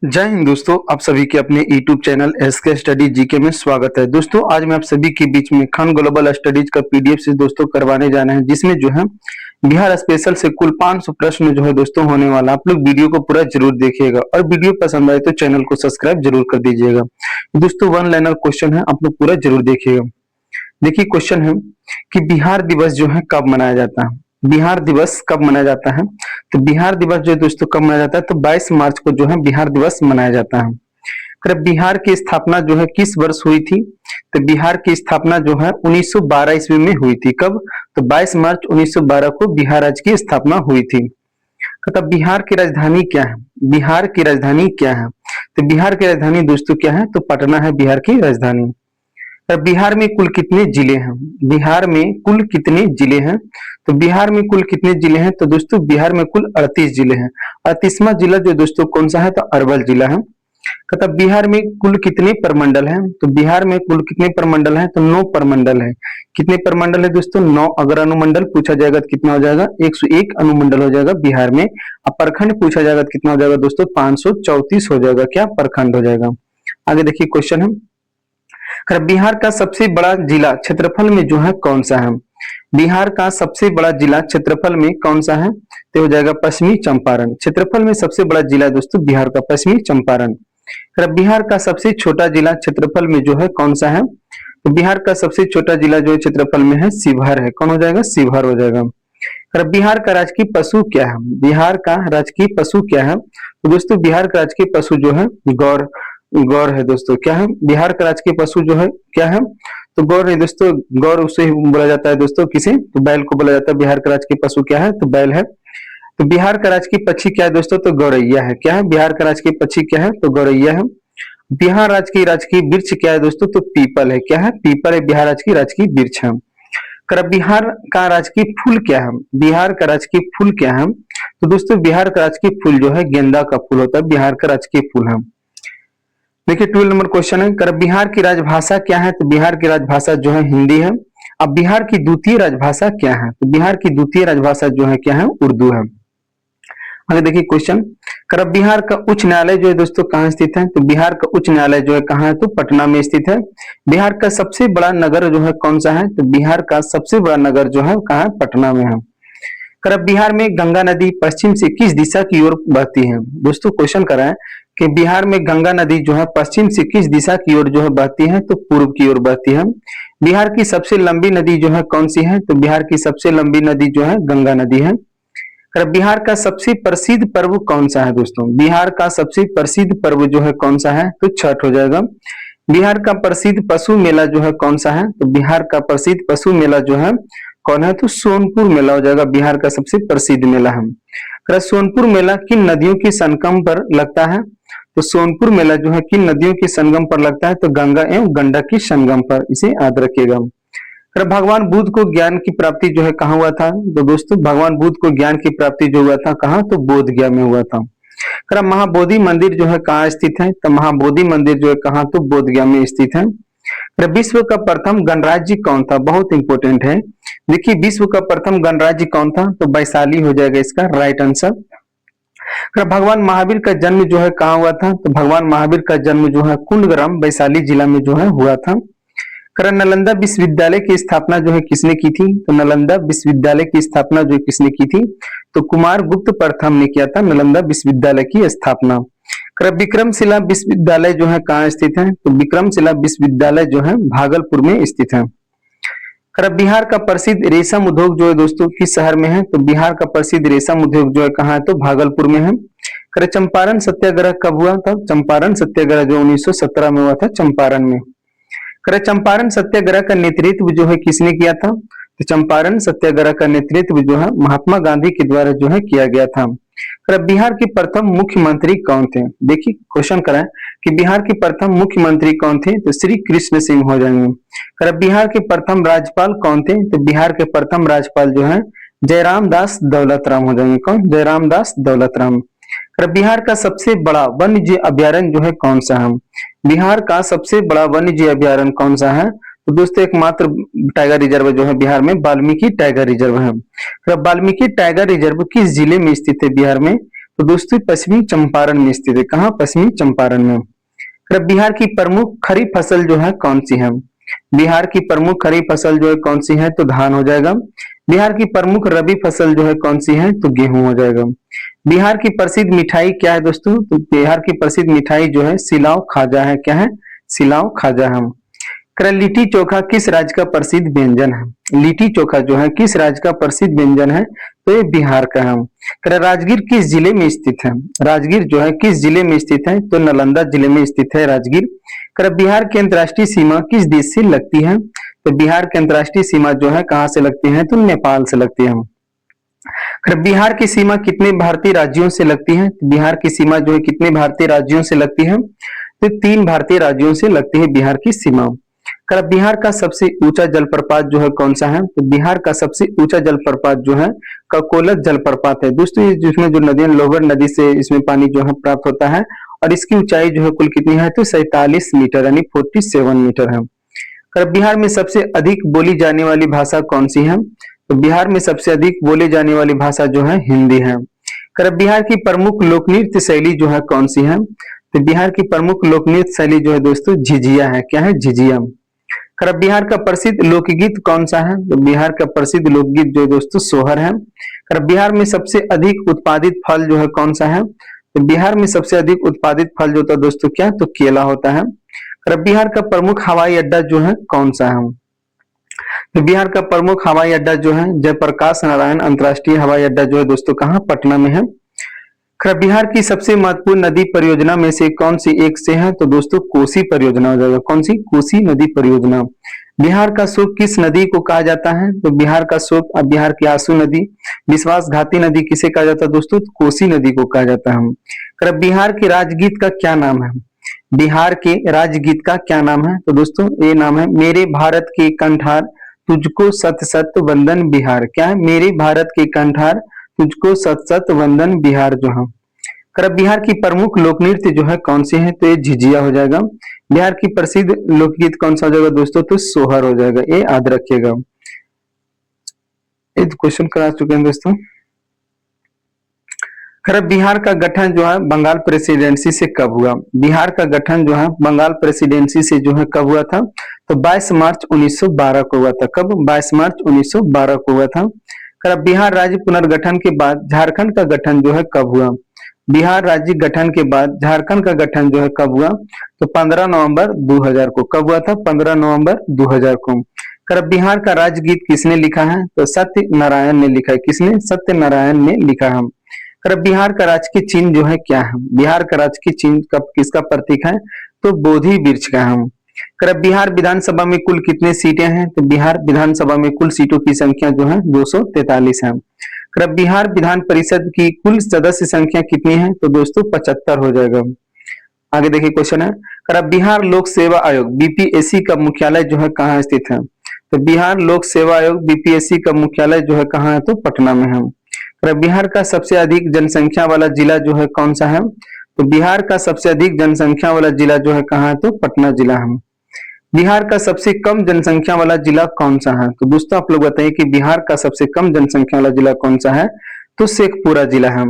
जय हिंद दोस्तों, आप सभी के अपने YouTube channel SK study GK में स्वागत है। दोस्तों आज मैं आप सभी के बीच में खान ग्लोबल स्टडीज का पीडीएफ से दोस्तों करवाने जाने हैं, जिसमें जो है बिहार स्पेशल से कुल 500 प्रश्न जो है दोस्तों होने वाला। आप लोग वीडियो को पूरा जरूर देखिएगा और वीडियो पसंद आए तो चैनल को सब्सक्राइब जरूर कर दीजिएगा। दोस्तों वन लाइनर क्वेश्चन है, आप लोग पूरा जरूर देखिएगा। देखिए क्वेश्चन है कि बिहार दिवस जो है कब मनाया जाता है। बिहार दिवस कब मनाया जाता है? तो बिहार दिवस जो है दोस्तों कब मनाया जाता है? तो 22 मार्च को जो है बिहार दिवस मनाया जाता है। फिर बिहार की स्थापना जो है किस वर्ष हुई थी? तो बिहार की स्थापना जो है 1912 ईस्वी में हुई थी। कब? तो 22 मार्च 1912 को बिहार राज्य की स्थापना हुई थी। तब बिहार की राजधानी क्या है? बिहार की राजधानी क्या है? तो बिहार की राजधानी दोस्तों क्या है? तो पटना है बिहार की राजधानी। अब बिहार में कुल कितने जिले हैं? बिहार में कुल कितने जिले हैं? तो बिहार में कुल कितने जिले हैं? तो दोस्तों बिहार में कुल 38 जिले हैं। 38वां जिला जो दोस्तों कौन सा है? तो अरवल जिला है। तब बिहार में कुल कितने प्रमंडल हैं? तो बिहार में कुल कितने प्रमंडल हैं? तो 9 प्रमंडल है। कितने प्रमंडल है दोस्तों? 9। अगर अनुमंडल पूछा जाएगा तो कितना हो जाएगा? 101 अनुमंडल हो जाएगा बिहार में। अब प्रखंड पूछा जाएगा तो कितना हो जाएगा दोस्तों? 534 हो जाएगा। क्या? प्रखंड हो जाएगा। आगे देखिए क्वेश्चन है, बिहार का सबसे बड़ा जिला क्षेत्रफल में जो है कौन सा है? बिहार का सबसे बड़ा जिला क्षेत्रफल में कौन सा है? तो हो जाएगा पश्चिमी चंपारण। क्षेत्रफल में सबसे बड़ा जिला दोस्तों बिहार का पश्चिमी चंपारण। बिहार का सबसे छोटा जिला क्षेत्रफल में जो है कौन सा है? तो बिहार का सबसे छोटा जिला जो है क्षेत्रफल में है शिवहर है। कौन हो जाएगा? शिवहर हो जाएगा। बिहार का राजकीय पशु क्या है? बिहार का राजकीय पशु क्या है? तो दोस्तों बिहार का राजकीय पशु जो है गौर गौर है दोस्तों। क्या है? बिहार का राजकीय पशु जो है क्या है? तो गौर है दोस्तों। गौर उसे बोला जाता है दोस्तों किसे? तो बैल को बोला जाता है। बिहार का राजकीय पशु क्या है? तो बैल है। तो बिहार का राजकीय पक्षी क्या है दोस्तों? तो गौरैया है। क्या है? बिहार का राजकीय पक्षी क्या है? तो गौरैया है। बिहार राज्य की राजकीय वृक्ष क्या है दोस्तों? तो पीपल है। क्या है? पीपल है बिहार राज्य की राजकीय वृक्ष है। बिहार का राजकीय फूल क्या है? बिहार का राजकीय फूल क्या है? तो दोस्तों बिहार का राजकीय फूल जो है गेंदा का फूल होता है। बिहार का राजकीय फूल है। देखिए 12 नंबर क्वेश्चन है, बिहार की राजभाषा क्या है? तो बिहार की राजभाषा जो है हिंदी है। अब बिहार की द्वितीय राजभाषा क्या है? तो बिहार की द्वितीय राजभाषा जो है क्या है? उर्दू है। आगे देखिए क्वेश्चन, बिहार का उच्च न्यायालय जो है दोस्तों कहाँ स्थित है? तो बिहार का उच्च न्यायालय जो है कहाँ है? तो पटना में स्थित है। बिहार का सबसे बड़ा नगर जो है कौन सा है? तो बिहार का सबसे बड़ा नगर जो है कहाँ है? पटना में है। बिहार में गंगा नदी पश्चिम से किस दिशा की ओर बहती है? दोस्तों क्वेश्चन करा है कि बिहार में गंगा नदी जो है पश्चिम से किस दिशा की ओर जो है बहती है? तो पूर्व की ओर बहती है। बिहार की सबसे लंबी नदी जो है कौन सी है? तो बिहार की सबसे लंबी नदी जो है गंगा नदी है। बिहार का सबसे प्रसिद्ध पर्व कौन सा है दोस्तों? बिहार का सबसे प्रसिद्ध पर्व जो है कौन सा है? तो छठ हो जाएगा। बिहार का प्रसिद्ध पशु मेला जो है कौन सा है? तो बिहार का प्रसिद्ध पशु मेला जो है कौन है? तो सोनपुर मेला हो जाएगा। बिहार का सबसे प्रसिद्ध मेला है। सोनपुर मेला किन नदियों के संगम पर लगता है? तो सोनपुर मेला जो है किन नदियों के संगम पर लगता है? तो गंगा एवं गंडक के संगम पर। इसे याद रखिएगा। भगवान बुद्ध को ज्ञान की प्राप्ति जो है कहाँ हुआ था? तो दोस्तों भगवान बुद्ध को ज्ञान की प्राप्ति जो हुआ था कहाँ? तो बोध गया में हुआ था। महाबोधि मंदिर जो है कहाँ स्थित है? तो महाबोधि मंदिर जो है कहाँ? तो बोध गया में स्थित है। विश्व का प्रथम गणराज्य कौन था? बहुत इंपॉर्टेंट है। देखिए विश्व का प्रथम गणराज्य कौन था? तो वैशाली हो जाएगा इसका राइट आंसर। भगवान महावीर का जन्म जो है कहाँ हुआ था? तो भगवान महावीर का जन्म जो है कुंडग्राम वैशाली जिला में जो है हुआ था। नालंदा विश्वविद्यालय की स्थापना जो है किसने की थी? तो नालंदा विश्वविद्यालय की स्थापना जो किसने की थी? तो कुमार गुप्त प्रथम ने किया था नालंदा विश्वविद्यालय की स्थापना। विक्रमशिला विश्वविद्यालय जो है कहाँ स्थित है? तो विक्रमशिला विश्वविद्यालय जो है भागलपुर में स्थित है। बिहार का प्रसिद्ध रेशम उद्योग जो है दोस्तों किस शहर में है? तो बिहार का प्रसिद्ध रेशम उद्योग जो है कहाँ है? तो भागलपुर में है। चंपारण सत्याग्रह कब हुआ था? चंपारण सत्याग्रह जो 1917 में हुआ था चंपारण में। चंपारण सत्याग्रह का नेतृत्व जो है किसने किया था? तो चंपारण सत्याग्रह का नेतृत्व जो है महात्मा गांधी के द्वारा जो है किया गया था। बिहार के प्रथम मुख्यमंत्री कौन थे? देखिए क्वेश्चन करा है कि बिहार के प्रथम मुख्यमंत्री कौन थे? तो श्री कृष्ण सिंह हो जाएंगे। बिहार के प्रथम राज्यपाल कौन थे? तो बिहार के प्रथम राज्यपाल जो है जयराम दास दौलत राम हो जाएंगे। कौन? जयराम दास दौलत राम। बिहार का सबसे बड़ा वन्य जीव अभ्यारण्य जो है कौन सा है? बिहार का सबसे बड़ा वन्य जीव अभ्यारण्य कौन सा है? तो दोस्तों एकमात्र टाइगर रिजर्व जो है बिहार में वाल्मीकि टाइगर रिजर्व है। वाल्मीकि टाइगर रिजर्व किस जिले में स्थित है बिहार में? तो दोस्तों पश्चिमी चंपारण में स्थित है। कहाँ? पश्चिमी चंपारण में। फिर बिहार की प्रमुख खरीफ फसल जो है कौन सी है? बिहार की प्रमुख खरीफ फसल जो है कौन सी है? तो धान हो जाएगा। बिहार की प्रमुख रबी फसल जो है कौन सी है? तो गेहूं हो जाएगा। बिहार की प्रसिद्ध मिठाई क्या है दोस्तों? तो बिहार की प्रसिद्ध मिठाई जो है सिलाव खाजा है। क्या है? सिलाव खाजा है। लिट्टी चोखा किस राज्य का प्रसिद्ध व्यंजन है? लिट्टी चोखा जो है किस राज्य का प्रसिद्ध व्यंजन है? तो ये बिहार का है। राजगीर किस जिले में स्थित है? राजगीर जो है किस जिले में स्थित है? तो नालंदा जिले में स्थित है राजगीर। बिहार की अंतर्राष्ट्रीय सीमा किस देश से लगती है? तो बिहार की अंतर्राष्ट्रीय सीमा जो है कहाँ से लगती है? तो नेपाल से लगती है। बिहार की सीमा कितने भारतीय राज्यों से लगती है? बिहार की सीमा जो है कितने भारतीय राज्यों से लगती है? तो 3 भारतीय राज्यों से लगती है बिहार की सीमा। बिहार का सबसे ऊंचा जलप्रपात जो है कौन सा है? तो बिहार का सबसे ऊंचा जलप्रपात जो है ककोलत जलप्रपात है। दोस्तों ये जिसमें जो नदियां लोबर नदी से इसमें पानी जो है प्राप्त होता है और इसकी ऊंचाई जो है कुल कितनी है? तो 47 मीटर यानी 47 मीटर है। बिहार में सबसे अधिक बोली जाने वाली भाषा कौन सी है? तो बिहार में सबसे अधिक बोली जाने वाली भाषा जो है हिंदी है। बिहार की प्रमुख लोक नृत्य शैली जो है कौन सी है? तो बिहार की प्रमुख लोक नृत्य शैली जो है दोस्तों झिझिया है। क्या है? झिझिया। बिहार का प्रसिद्ध लोकगीत कौन सा है? तो बिहार का प्रसिद्ध लोकगीत जो दोस्तों सोहर है। बिहार में सबसे अधिक उत्पादित फल जो है कौन सा है? तो बिहार में सबसे अधिक उत्पादित फल जो होता है दोस्तों क्या? तो केला होता है। बिहार का प्रमुख हवाई अड्डा जो है कौन सा है? तो बिहार का प्रमुख हवाई अड्डा जो है जयप्रकाश नारायण अंतर्राष्ट्रीय हवाई अड्डा जो है दोस्तों कहाँ? पटना में है। बिहार की सबसे महत्वपूर्ण नदी परियोजना में से कौन सी एक से है? तो दोस्तों कोसी परियोजना हो जाएगा। कौन सी? कोसी नदी परियोजना। बिहार का शोक किस नदी को कहा जाता है? तो बिहार का शोक बिहार की आंसू नदी। विश्वासघाती नदी किसे कहा जाता है दोस्तों? कोसी नदी को कहा जाता है। बिहार के राजगीत का क्या नाम है? बिहार के राजगीत का क्या नाम है? तो दोस्तों ये नाम है मेरे भारत के कंठार तुझको सत सत वंदन बिहार। क्या है? मेरे भारत के कंठार तुझको सत सत वंदन बिहार जो है। बिहार की प्रमुख लोक नृत्य जो है कौन सी है? तो ये झिझिया हो जाएगा। बिहार की प्रसिद्ध लोकगीत कौन सा हो जाएगा दोस्तों? तो सोहर हो जाएगा। ये याद रखिएगा। ये क्वेश्चन करा चुके हैं दोस्तों। बिहार का गठन जो है बंगाल प्रेसिडेंसी से कब हुआ? बिहार का गठन जो है बंगाल प्रेसिडेंसी से जो है कब हुआ था? तो 22 मार्च 1912 को हुआ था। कब? 22 मार्च 1912 को हुआ था। बिहार राज्य पुनर्गठन के बाद झारखंड का गठन जो है कब हुआ? बिहार राज्य गठन के बाद झारखंड का गठन जो है कब हुआ? तो 15 नवंबर 2000 को। कब हुआ था? 15 नवंबर 2000 को। बिहार का राजगीत किसने लिखा है? तो सत्य नारायण ने लिखा है। किसने? सत्य नारायण ने लिखा है। बिहार का राजकीय चिन्ह जो है क्या है? बिहार का राजकीय चिन्ह किसका प्रतीक है? तो बोधि वृक्ष का है। बिहार विधानसभा में कुल कितने सीटें हैं? तो बिहार विधानसभा में कुल सीटों की संख्या जो है 243 है। बिहार विधान परिषद की कुल सदस्य संख्या कितनी है? तो दोस्तों 75 हो जाएगा। आगे देखिए क्वेश्चन है। बिहार लोक सेवा आयोग बीपीएससी का मुख्यालय जो है कहाँ स्थित है? तो बिहार लोक सेवा आयोग बीपीएससी का मुख्यालय जो है कहाँ है? तो पटना में है। बिहार का सबसे अधिक जनसंख्या वाला जिला जो है कौन सा है? तो बिहार का सबसे अधिक जनसंख्या वाला जिला जो है कहाँ है? तो पटना जिला है। बिहार का सबसे कम जनसंख्या वाला जिला कौन सा है? तो दोस्तों आप लोग बताइए कि बिहार का सबसे कम जनसंख्या वाला जिला कौन सा है? तो शेखपुरा जिला है।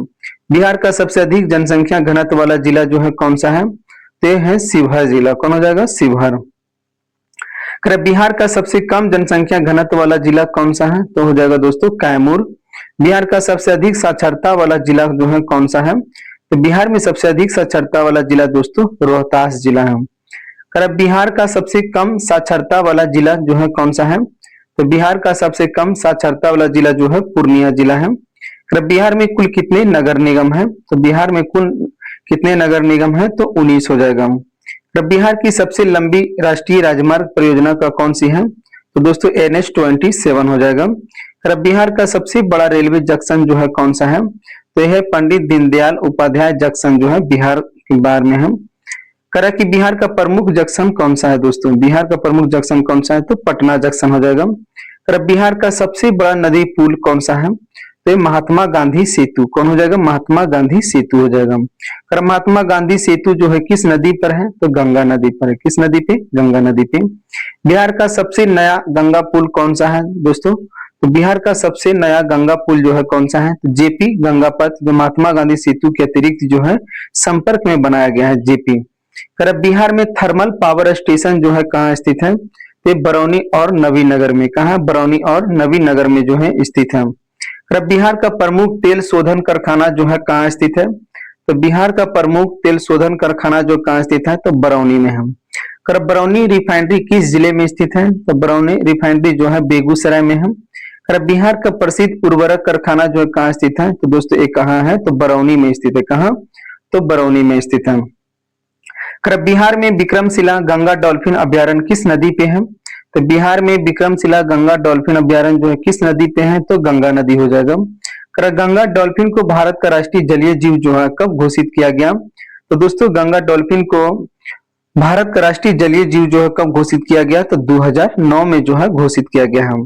बिहार का सबसे अधिक जनसंख्या घनत्व वाला जिला जो है कौन सा है? तो है शिवहर जिला। कौन हो जाएगा? शिवहर। बिहार का सबसे कम जनसंख्या घनत्व वाला जिला कौन सा है? तो हो जाएगा दोस्तों कैमूर। बिहार का सबसे अधिक साक्षरता वाला जिला जो है कौन सा है? तो बिहार में सबसे अधिक साक्षरता वाला जिला दोस्तों रोहतास जिला है। बिहार का सबसे कम साक्षरता वाला जिला जो है कौन सा है? तो बिहार का सबसे कम साक्षरता वाला जिला जो है पूर्णिया जिला है। बिहार में कुल कितने नगर निगम है? तो बिहार में कुल कितने नगर निगम है? तो 19 हो जाएगा। बिहार की सबसे लंबी राष्ट्रीय राजमार्ग परियोजना का कौन सी है? तो दोस्तों NH-27 हो जाएगा। बिहार का सबसे बड़ा रेलवे जंक्शन जो है कौन सा है? तो यह पंडित दीनदयाल उपाध्याय जंक्शन जो है बिहार में है। कि बिहार का प्रमुख जंक्शन कौन सा है दोस्तों? बिहार का प्रमुख जंक्शन कौन सा है? तो पटना जंक्शन हो जाएगा। बिहार का सबसे बड़ा नदी पुल कौन सा है? तो महात्मा गांधी सेतु। कौन हो जाएगा? महात्मा गांधी सेतु हो जाएगा। महात्मा गांधी सेतु जो है किस नदी पर है? तो गंगा नदी पर है। किस नदी पे? गंगा नदी पे। बिहार का सबसे नया गंगा पुल कौन सा है दोस्तों? तो बिहार का सबसे नया गंगा पुल जो है कौन सा है? तो जेपी गंगा पथ, जो महात्मा गांधी सेतु के अतिरिक्त जो है संपर्क में बनाया गया है जेपी। कर बिहार में थर्मल पावर स्टेशन जो है कहाँ स्थित है? तो बरौनी और नवीनगर में। कहाँ? बरौनी और नवीनगर में जो है स्थित है। कर बिहार का प्रमुख तेल शोधन कारखाना जो है कहाँ स्थित है? तो बिहार का प्रमुख तेल शोधन कारखाना जो कहाँ स्थित है? तो बरौनी में है। कर बरौनी रिफाइनरी किस जिले में स्थित है? तो बरौनी रिफाइनरी जो है बेगूसराय में है। कर बिहार का प्रसिद्ध उर्वरक कारखाना जो है कहाँ स्थित है? तो दोस्तों ये कहाँ है? तो बरौनी में स्थित है। कहाँ? तो बरौनी में स्थित है। कर बिहार में विक्रमशिला गंगा डॉल्फिन अभ्यारण्य किस नदी पे है? तो बिहार में विक्रमशिला गंगा डॉल्फिन अभ्यारण्य जो है किस नदी पे है? तो गंगा नदी हो जाएगा। कर गंगा डॉल्फिन को भारत का राष्ट्रीय जलीय जीव जो है कब घोषित किया गया? तो दोस्तों गंगा डॉल्फिन को भारत का राष्ट्रीय जलीय जीव जो है कब घोषित किया गया? तो 2009 में जो है घोषित किया गया है।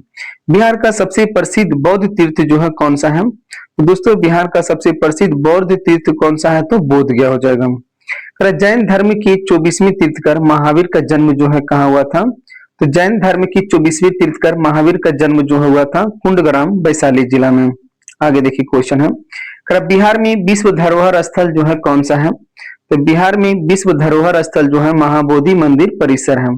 बिहार का सबसे प्रसिद्ध बौद्ध तीर्थ जो है कौन सा है? तो दोस्तों बिहार का सबसे प्रसिद्ध बौद्ध तीर्थ कौन सा है? तो बोध गया हो जाएगा। जैन धर्म की 24वीं तीर्थकर महावीर का जन्म जो है कहाँ हुआ था? तो जैन धर्म की 24वीं तीर्थकर महावीर का जन्म जो हुआ था कुंडग्राम वैशाली जिला में। आगे देखिए क्वेश्चन है, बिहार में विश्व धरोहर स्थल जो है कौन सा है? तो बिहार में विश्व धरोहर स्थल जो है महाबोधि मंदिर परिसर है।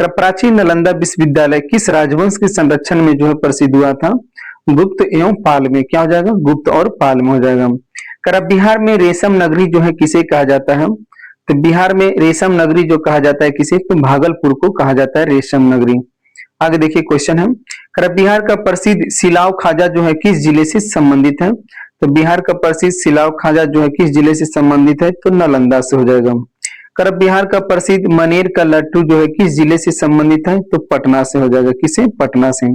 प्राचीन नालंदा विश्वविद्यालय किस राजवंश के संरक्षण में जो है प्रसिद्ध हुआ था? गुप्त एवं पाल में। क्या हो जाएगा? गुप्त और पाल में हो जाएगा। बिहार में रेशम नगरी जो है किसे कहा जाता है? तो बिहार में रेशम नगरी जो कहा जाता है किसे? तो भागलपुर को कहा जाता है रेशम नगरी। आगे देखिए क्वेश्चन है, बिहार का प्रसिद्ध सिलाव खाजा जो है किस जिले से संबंधित है? तो बिहार का प्रसिद्ध सिलाव खाजा जो है किस जिले से संबंधित है? तो नालंदा से हो जाएगा। बिहार का प्रसिद्ध मनेर का लड्डू जो है किस जिले से संबंधित है? तो पटना से हो जाएगा। किसे? पटना से।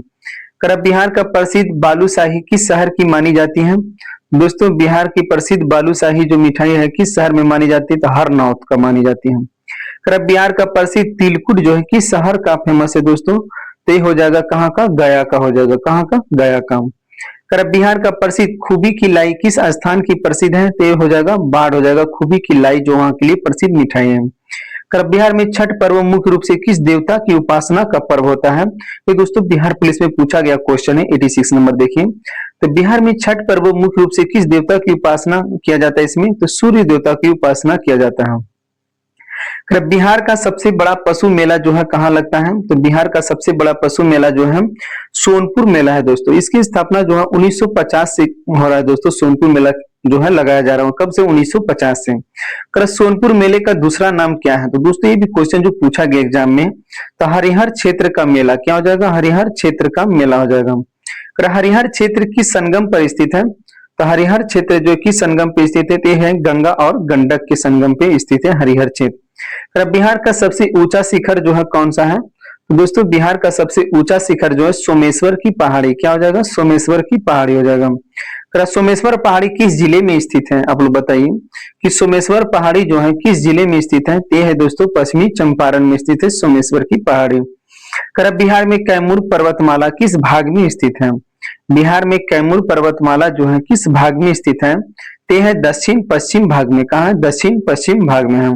बिहार का प्रसिद्ध बालूशाही किस शहर की मानी जाती है? दोस्तों बिहार की प्रसिद्ध बालूशाही जो मिठाई है किस शहर में मानी जाती है? तो हरनौत का मानी जाती है। बिहार का प्रसिद्ध तिलकुट जो है किस शहर का फेमस है दोस्तों? तो ये हो जाएगा कहाँ का? गया का हो जाएगा। कहाँ का? गया का। बिहार का प्रसिद्ध खूबी की लाई किस स्थान की प्रसिद्ध है? तो ये हो जाएगा बाढ़ हो जाएगा। खूबी की लाई जो वहां के लिए प्रसिद्ध मिठाई है। बिहार में छठ पर्व मुख्य रूप से किस देवता की उपासना का पर्व होता है? ये दोस्तों बिहार पुलिस में पूछा गया क्वेश्चन है, 86 नंबर देखिए। तो बिहार में छठ पर्व मुख्य रूप से किस देवता की उपासना किया जाता है? इसमें तो सूर्य देवता की उपासना किया जाता है। बिहार का सबसे बड़ा पशु मेला जो है कहाँ लगता है? तो बिहार का सबसे बड़ा पशु मेला जो है सोनपुर मेला है दोस्तों। इसकी स्थापना जो है 1950 से हो रहा है दोस्तों। सोनपुर मेला जो है लगाया जा रहा है। कब से? 1950 से। सोनपुर मेले का दूसरा नाम क्या है? तो दोस्तों ये भी क्वेश्चन जो पूछा गया एग्जाम में, तो हरिहर क्षेत्र का मेला। क्या हो जाएगा? हरिहर क्षेत्र का मेला हो जाएगा। हरिहर क्षेत्र किस संगम पर स्थित है? तो हरिहर क्षेत्र जो किस संगम पे स्थित है? तो है गंगा और गंडक के संगम पे स्थित है हरिहर क्षेत्र। बिहार का सबसे ऊंचा शिखर जो है कौन सा है? तो दोस्तों बिहार का सबसे ऊंचा शिखर जो है सोमेश्वर की पहाड़ी। क्या हो जाएगा? सोमेश्वर की पहाड़ी हो जाएगा। सोमेश्वर पहाड़ी किस जिले में स्थित है? आप लोग बताइए कि सोमेश्वर पहाड़ी जो है किस जिले में स्थित है? ये है दोस्तों पश्चिमी चंपारण में स्थित है सोमेश्वर की पहाड़ी। बिहार में कैमूर पर्वतमाला किस भाग में स्थित है? बिहार में कैमूर पर्वतमाला जो है किस भाग में स्थित है? ते है दक्षिण पश्चिम भाग में। कहा है? दक्षिण पश्चिम भाग में है।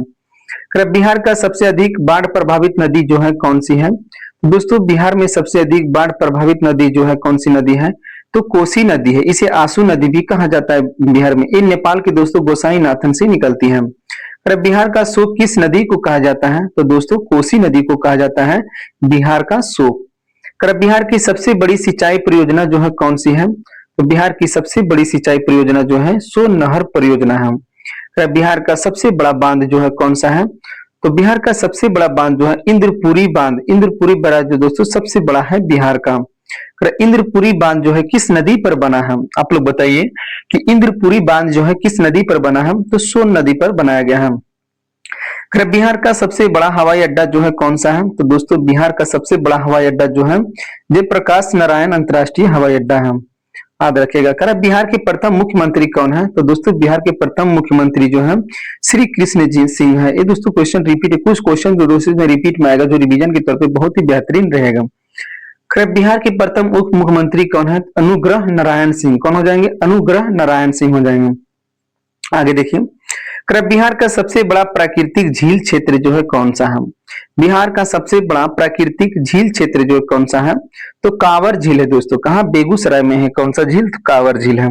बिहार का सबसे अधिक बाढ़ प्रभावित नदी जो है कौन सी है? दोस्तों बिहार में सबसे अधिक बाढ़ प्रभावित नदी जो है कौन सी नदी है? तो कोसी नदी है। इसे आंसू नदी भी कहा जाता है बिहार में। ये नेपाल के दोस्तों गोसाई नाथन से निकलती है। बिहार का शोक किस नदी को कहा जाता है? तो दोस्तों कोसी नदी को कहा जाता है बिहार का शोक। बिहार की सबसे बड़ी सिंचाई परियोजना जो है कौन सी है? तो बिहार की सबसे बड़ी सिंचाई परियोजना जो है सोन नहर परियोजना है। बिहार का सबसे बड़ा बांध जो है कौन सा है? तो बिहार का सबसे बड़ा बांध जो है इंद्रपुरी बांध। इंद्रपुरी बराज जो दोस्तों सबसे बड़ा है बिहार का। इंद्रपुरी बांध जो है किस नदी पर बना है? आप लोग बताइए कि इंद्रपुरी बांध जो है किस नदी पर बना है? तो सोन नदी पर बनाया गया है। बिहार का सबसे बड़ा हवाई अड्डा जो है कौन सा है? तो दोस्तों बिहार का सबसे बड़ा हवाई अड्डा जो है जयप्रकाश नारायण अंतर्राष्ट्रीय हवाई अड्डा है। याद रखिएगा। बिहार के प्रथम मुख्यमंत्री कौन है? तो दोस्तों बिहार के प्रथम मुख्यमंत्री जो है श्री कृष्णजीत सिंह है। ये दोस्तों क्वेश्चन रिपीट है। कुछ क्वेश्चन जो दोस्तों में रिपीट में आएगा जो रिवीजन के तौर पे बहुत ही बेहतरीन रहेगा। बिहार के प्रथम उप मुख्यमंत्री कौन है? अनुग्रह नारायण सिंह। कौन हो जाएंगे? अनुग्रह नारायण सिंह हो जाएंगे। आगे देखिए, बिहार का सबसे बड़ा प्राकृतिक झील क्षेत्र जो है कौन सा है? बिहार का सबसे बड़ा प्राकृतिक झील क्षेत्र जो कौन सा है? तो कांवर झील है दोस्तों। कहाँ? बेगूसराय में है। कौन सा झील? तो कांवर झील है।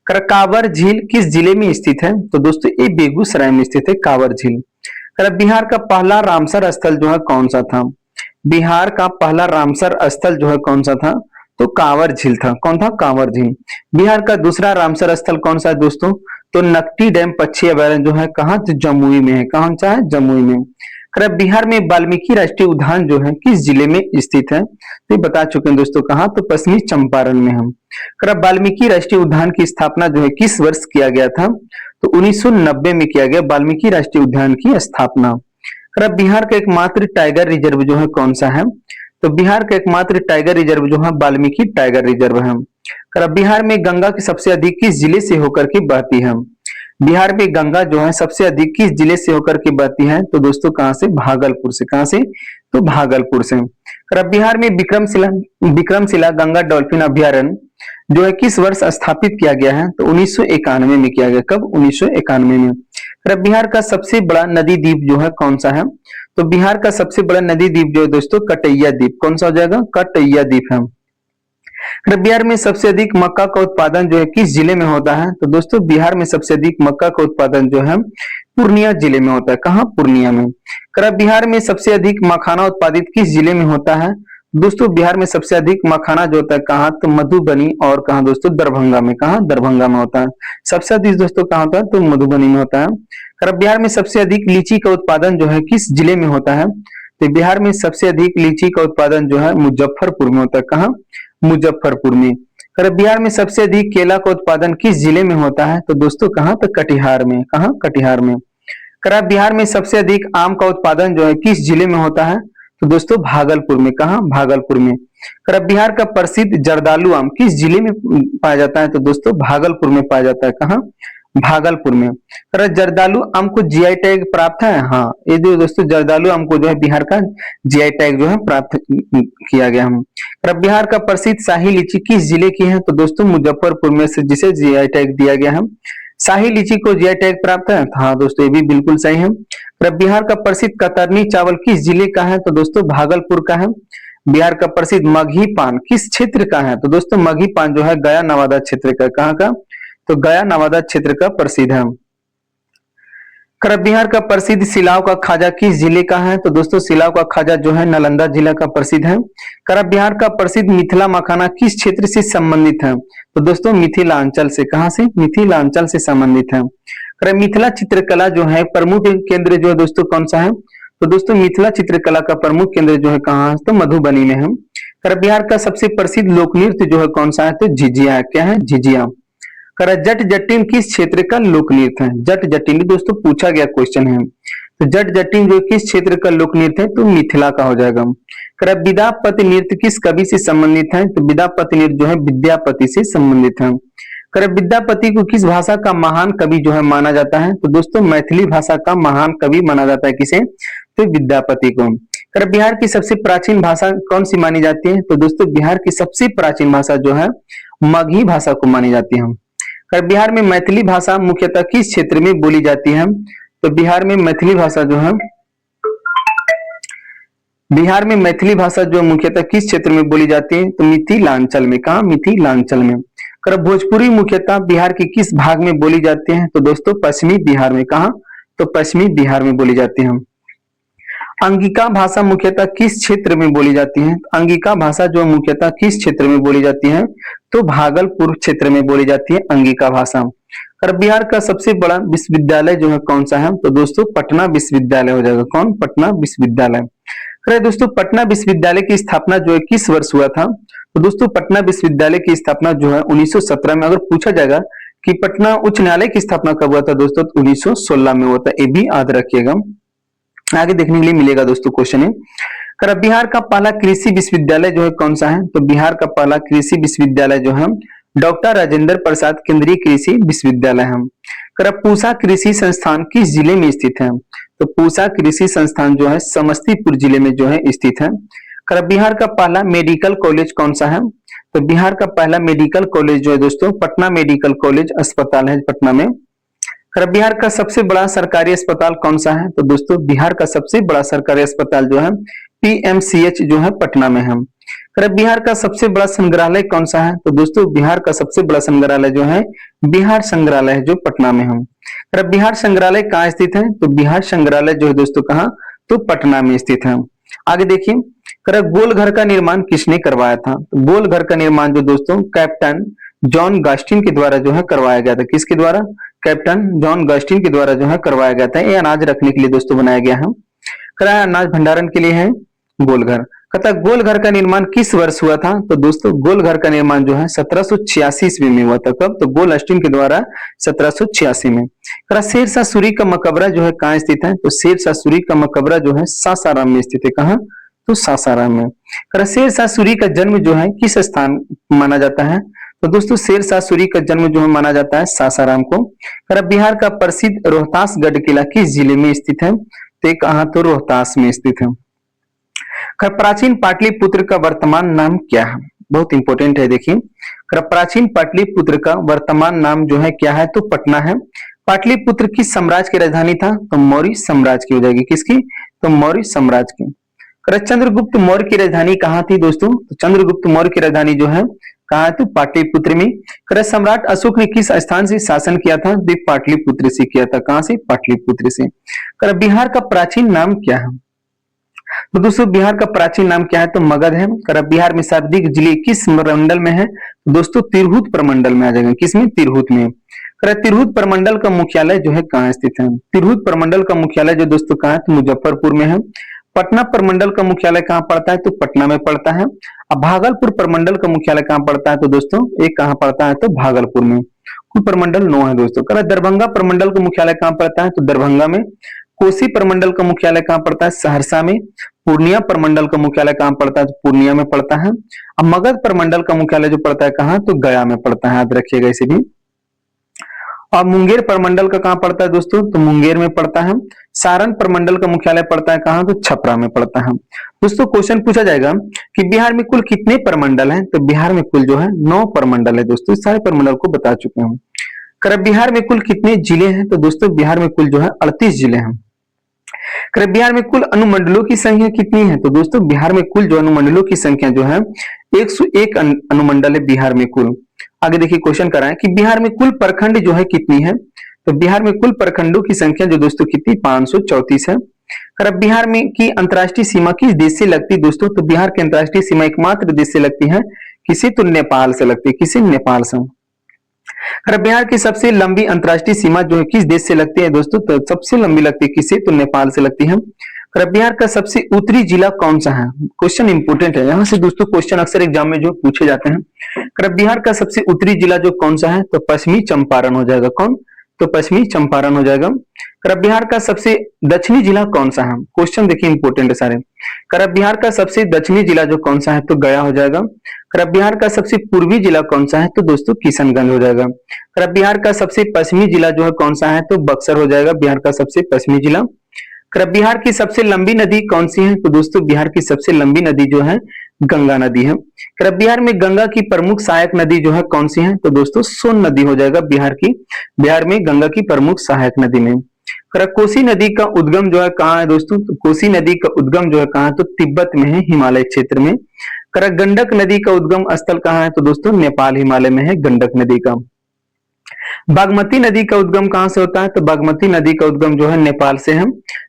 कांवर झील किस जिले में स्थित है? तो दोस्तों ये बेगूसराय में स्थित है कांवर झील। बिहार का पहला रामसर स्थल जो है कौन सा था? बिहार का पहला रामसर स्थल जो है कौन सा था? तो कांवर झील था। कौन था? कांवर झील। बिहार का दूसरा रामसर स्थल कौन सा है दोस्तों? तो नकटी डैम पक्षी अभयारण्य जो है कहाँ? तो जमुई में है। कहाँ सा है? जमुई में। बिहार में वाल्मीकि राष्ट्रीय उद्यान जो है किस जिले में स्थित है? तो ये बता चुके हैं दोस्तों। कहाँ? तो पश्चिमी चंपारण में हम। वाल्मीकि राष्ट्रीय उद्यान की स्थापना जो है किस वर्ष किया गया था? तो 1990 में किया गया वाल्मीकि राष्ट्रीय उद्यान की स्थापना। बिहार का एकमात्र टाइगर रिजर्व जो है कौन सा है? तो बिहार का एकमात्र टाइगर रिजर्व जो है वाल्मीकि टाइगर रिजर्व है। बिहार में गंगा की सबसे अधिक किस जिले से होकर के बहती है? बिहार में गंगा जो है सबसे अधिक किस जिले से होकर के बहती है? तो दोस्तों कहां से? भागलपुर से। कहां से? तो भागलपुर से। बिहार में विक्रमशिला गंगा डॉल्फिन अभ्यारण्य जो है किस वर्ष स्थापित किया गया है? तो 1991 में किया गया। कब? 1991 में। बिहार का सबसे बड़ा नदी द्वीप जो है कौन सा है? तो बिहार का सबसे बड़ा नदी द्वीप जो है दोस्तों कटैया द्वीप। कौन सा हो जाएगा? कटैया द्वीप है। बिहार में सबसे अधिक मक्का का उत्पादन जो है किस जिले में होता है? तो दोस्तों बिहार में सबसे अधिक मक्का का उत्पादन जो है पूर्णिया जिले में होता है। कहाँ? पूर्णिया में। बिहार में सबसे अधिक मखाना उत्पादित किस जिले में होता है? दोस्तों बिहार में सबसे अधिक मखाना जो होता है कहाँ? तो मधुबनी और कहाँ दोस्तों? दरभंगा में। कहाँ? दरभंगा में होता है। सबसे अधिक दोस्तों कहाँ होता है? तो मधुबनी में होता है। बिहार में सबसे अधिक लीची का उत्पादन जो है किस जिले में होता है? तो बिहार में सबसे अधिक लीची का उत्पादन जो है मुजफ्फरपुर में होता है। कहाँ? मुजफ्फरपुर में। बिहार में सबसे अधिक केला का उत्पादन किस जिले में होता है? तो दोस्तों कहाँ? तो कटिहार में। कहाँ? कटिहार में। बिहार में सबसे अधिक आम का उत्पादन जो है किस जिले में होता है? तो दोस्तों भागलपुर में। कहाँ? भागलपुर में। बिहार का प्रसिद्ध जर्दालू आम किस जिले में पाया जाता है? तो दोस्तों भागलपुर में पाया जाता है। कहाँ? भागलपुर में। जर्दालू आम को जीआई टैग प्राप्त है। हाँ, ये जो दोस्तों जर्दालू आम को जो है बिहार का जीआई टैग जो है प्राप्त किया गया हम। बिहार का प्रसिद्ध शाही लीची किस जिले की है? तो दोस्तों मुजफ्फरपुर में से, जिसे जीआई टैग दिया गया है। शाही लीची को जीआई टैग प्राप्त है। हाँ दोस्तों, ये भी बिल्कुल सही है। बिहार का प्रसिद्ध कतरनी चावल किस जिले का है? तो दोस्तों भागलपुर का है। बिहार का प्रसिद्ध मगही पान किस क्षेत्र का है? तो दोस्तों मगही पान जो है गया नवादा क्षेत्र का। कहाँ का? तो गया नवादा क्षेत्र का प्रसिद्ध है। बिहार का प्रसिद्ध सिलाव का खाजा किस जिले का है? तो दोस्तों सिलाव का खाजा जो है नालंदा जिला का प्रसिद्ध है। बिहार का प्रसिद्ध मिथिला मखाना किस क्षेत्र से संबंधित है? तो दोस्तों मिथिलांचल से। कहां से? मिथिलांचल से संबंधित है। मिथिला चित्रकला जो है प्रमुख केंद्र जो है दोस्तों कौन सा है? तो दोस्तों मिथिला चित्रकला का प्रमुख केंद्र जो है कहाँ है? तो मधुबनी में है। बिहार का सबसे प्रसिद्ध लोक नृत्य जो है कौन सा है? तो झिझिया। क्या है? झिझिया। जट जटिन किस क्षेत्र का लोक नृत्य है? जट जटिन दोस्तों पूछा गया क्वेश्चन है। तो जट जटिन जो किस क्षेत्र का लोक नृत्य है? तो मिथिला का हो जाएगा। विद्यापति नृत्य किस कवि से संबंधित है? तो विद्यापति नृत्य जो है विद्यापति से संबंधित है। विद्यापति को किस भाषा का महान कवि जो है माना जाता है? तो दोस्तों मैथिली भाषा का महान कवि माना जाता है। किसे? तो विद्यापति को। बिहार की सबसे प्राचीन भाषा कौन सी मानी जाती है? तो दोस्तों बिहार की सबसे प्राचीन भाषा जो है मगही भाषा को मानी जाती है। बिहार में मैथिली भाषा मुख्यतः किस क्षेत्र में बोली जाती है? तो बिहार में मैथिली भाषा जो है बिहार में मैथिली भाषा जो मुख्यतः किस क्षेत्र में बोली जाती है? तो मिथिलांचल में। कहा? मिथिलांचल में। भोजपुरी मुख्यतः बिहार के किस भाग में बोली जाती है? तो दोस्तों पश्चिमी बिहार में। कहा? तो पश्चिमी बिहार में बोली जाती है। अंगिका भाषा मुख्यतः किस क्षेत्र में बोली जाती है? अंगिका भाषा जो मुख्यतः किस क्षेत्र में बोली जाती है? तो भागलपुर क्षेत्र में बोली जाती है अंगिका भाषा। बिहार का सबसे बड़ा विश्वविद्यालय जो है कौन सा है? तो दोस्तों पटना विश्वविद्यालय हो जाएगा। कौन? पटना विश्वविद्यालय। दोस्तों पटना विश्वविद्यालय की स्थापना जो है किस वर्ष हुआ था? तो दोस्तों पटना विश्वविद्यालय की स्थापना जो है 1917 में। अगर पूछा जाएगा कि पटना उच्च न्यायालय की स्थापना कब हुआ था दोस्तों? तो 1916 में हुआ था। ये भी याद रखिएगा, आगे देखने के लिए मिलेगा दोस्तों क्वेश्चन है। बिहार का पहला कृषि विश्वविद्यालय जो है कौन सा है? तो बिहार का पहला कृषि विश्वविद्यालय जो है डॉक्टर राजेंद्र प्रसाद केंद्रीय कृषि विश्वविद्यालय है। पूसा कृषि संस्थान किस जिले में स्थित है? तो पूसा कृषि संस्थान जो है समस्तीपुर जिले में जो है स्थित है। बिहार का पहला मेडिकल कॉलेज कौन सा है? तो बिहार का पहला मेडिकल कॉलेज जो है दोस्तों पटना मेडिकल कॉलेज अस्पताल है पटना में। कर बिहार का सबसे बड़ा सरकारी अस्पताल कौन सा है? तो दोस्तों बिहार का सबसे बड़ा सरकारी अस्पताल जो है पीएमसीएच जो है पटना में है। कर बिहार का सबसे बड़ा संग्रहालय कौन सा है? तो दोस्तों बिहार का सबसे बड़ा संग्रहालय जो है बिहार संग्रहालय है जो पटना में है। कर बिहार संग्रहालय कहाँ स्थित है? तो बिहार संग्रहालय जो है दोस्तों कहाँ? तो पटना में स्थित है। आगे देखिए, कर गोल घर का निर्माण किसने करवाया था? तो गोल घर का निर्माण जो दोस्तों कैप्टन जॉन गस्टिन के द्वारा जो है करवाया गया था। किसके द्वारा? कैप्टन जॉन गस्टिन के द्वारा जो है करवाया गया था। ये अनाज रखने के लिए दोस्तों बनाया गया है। कराया अनाज भंडारण के लिए है गोल घर। कहता गोल घर का निर्माण किस वर्ष हुआ था? तो दोस्तों गोल घर का निर्माण जो है 1786 ईस्वी में हुआ था। कब? तो गोल अस्टिन के द्वारा 1786 में। करा शेरशाह सूरी का मकबरा जो है कहाँ स्थित है? तो शेरशाह सूरी का मकबरा जो है सासाराम में स्थित है। कहाँ? तो सासाराम में। करा शेरशाह सूरी का जन्म जो है किस स्थान माना जाता है? तो दोस्तों शेरशाह सूरी का जन्म जो है माना जाता है सासाराम को। करा बिहार का प्रसिद्ध रोहतासगढ़ किला किस जिले में स्थित है? तो कहाँ? तो रोहतास में स्थित है। प्राचीन पाटलिपुत्र का वर्तमान नाम क्या है? बहुत इंपॉर्टेंट है, देखिए। प्राचीन पाटलिपुत्र का वर्तमान नाम जो है क्या है? तो पटना है। पाटलिपुत्र किस साम्राज्य की राजधानी था? तो मौर्य साम्राज्य की हो जाएगी। किसकी? तो मौर्य साम्राज्य की। चंद्रगुप्त मौर्य की राजधानी कहाँ थी दोस्तों? तो चंद्रगुप्त मौर्य की राजधानी जो है कहाँ है? तो पाटलिपुत्र में। सम्राट अशोक ने किस स्थान से शासन किया था? पाटलिपुत्र से किया था। कहाँ से? पाटलिपुत्र से। बिहार का प्राचीन नाम क्या है? तो दोस्तों बिहार का प्राचीन नाम क्या है? तो मगध है। बिहार में सर्वाधिक जिले किस प्रमंडल में है? तो दोस्तों तिरहुत प्रमंडल में आ जाएगा। किसमें? तिरहुत में। तिरहुत प्रमंडल का मुख्यालय जो है कहाँ स्थित है? तिरहुत प्रमंडल का मुख्यालय जो दोस्तों कहाँ है? तो मुजफ्फरपुर में है। पटना प्रमंडल का मुख्यालय कहाँ पड़ता है? तो पटना में पड़ता है। अब भागलपुर प्रमंडल का मुख्यालय कहाँ पड़ता है? तो दोस्तों एक कहाँ पड़ता है? तो भागलपुर में। कुल प्रमंडल 9 है दोस्तों। दरभंगा प्रमंडल का मुख्यालय कहाँ पड़ता है? तो दरभंगा में। कोसी प्रमंडल का मुख्यालय कहाँ पड़ता है? सहरसा में। पूर्णिया प्रमंडल का मुख्यालय कहाँ पड़ता है? तो पूर्णिया में पड़ता है। अब मगध प्रमंडल का मुख्यालय जो पड़ता है कहाँ? तो गया में पड़ता है। याद रखिएगा इसे भी। और मुंगेर प्रमंडल का कहाँ पड़ता है दोस्तों? तो मुंगेर में पड़ता है। सारण प्रमंडल का मुख्यालय पड़ता है कहाँ? तो छपरा में पड़ता है। दोस्तों क्वेश्चन पूछा जाएगा कि बिहार में कुल कितने प्रमंडल हैं? तो बिहार में कुल जो है 9 प्रमंडल है दोस्तों। सारे प्रमंडल को बता चुके हूँ। बिहार में कुल कितने जिले हैं? तो दोस्तों बिहार में कुल जो है 38 जिले हैं। बिहार में कुल अनुमंडलों की संख्या कितनी है? तो दोस्तों बिहार में कुल जो अनुमंडलों की संख्या जो है 101 अनुमंडल है बिहार में कुल। आगे देखिए क्वेश्चन कराएं कि बिहार में कुल प्रखंड जो है कितनी है? तो बिहार में कुल प्रखंडों की संख्या जो दोस्तों कितनी? 534 है। बिहार में की अंतर्राष्ट्रीय सीमा किस देश से लगती है दोस्तों? तो बिहार की अंतर्राष्ट्रीय सीमा एकमात्र देश से लगती है। किसी? तो नेपाल से लगती है। किसी? नेपाल से। बिहार की सबसे लंबी अंतर्राष्ट्रीय सीमा जो है किस देश से लगती है दोस्तों? तो सबसे लंबी लगती है किसे? तो नेपाल से लगती है। बिहार का सबसे उत्तरी जिला कौन सा है? क्वेश्चन इंपोर्टेंट है, यहाँ से दोस्तों क्वेश्चन अक्सर एग्जाम में जो पूछे जाते हैं। बिहार का सबसे उत्तरी जिला जो कौन सा है? तो पश्चिमी चंपारण हो जाएगा। कौन? तो पश्चिमी चंपारण हो जाएगा। बिहार का सबसे दक्षिणी जिला कौन सा है? क्वेश्चन देखिए इंपोर्टेंट है सारे। बिहार का सबसे दक्षिणी जिला जो कौन सा है? तो गया हो जाएगा। बिहार का सबसे पूर्वी जिला कौन सा है? तो दोस्तों किशनगंज हो जाएगा। बिहार का सबसे पश्चिमी जिला जो है कौन सा है? तो बक्सर हो जाएगा। बिहार का सबसे पश्चिमी जिला। बिहार की सबसे लंबी नदी कौन सी है? तो दोस्तों बिहार की सबसे लंबी नदी जो है गंगा नदी है। बिहार में गंगा की प्रमुख सहायक नदी जो है कौन सी है? तो दोस्तों सोन नदी हो जाएगा बिहार की। बिहार में गंगा की प्रमुख सहायक नदी में। कोसी नदी का उद्गम जो है कहाँ है दोस्तों? तो कोसी नदी का उद्गम जो है कहाँ है? तो तिब्बत में है, हिमालय क्षेत्र में। गंडक नदी का उद्गम स्थल कहाँ है? तो दोस्तों नेपाल हिमालय में है गंडक नदी का। बागमती नदी का उद्गम कहां से होता है? तो बागमती नदी का उद्गम जो है नेपाल से है।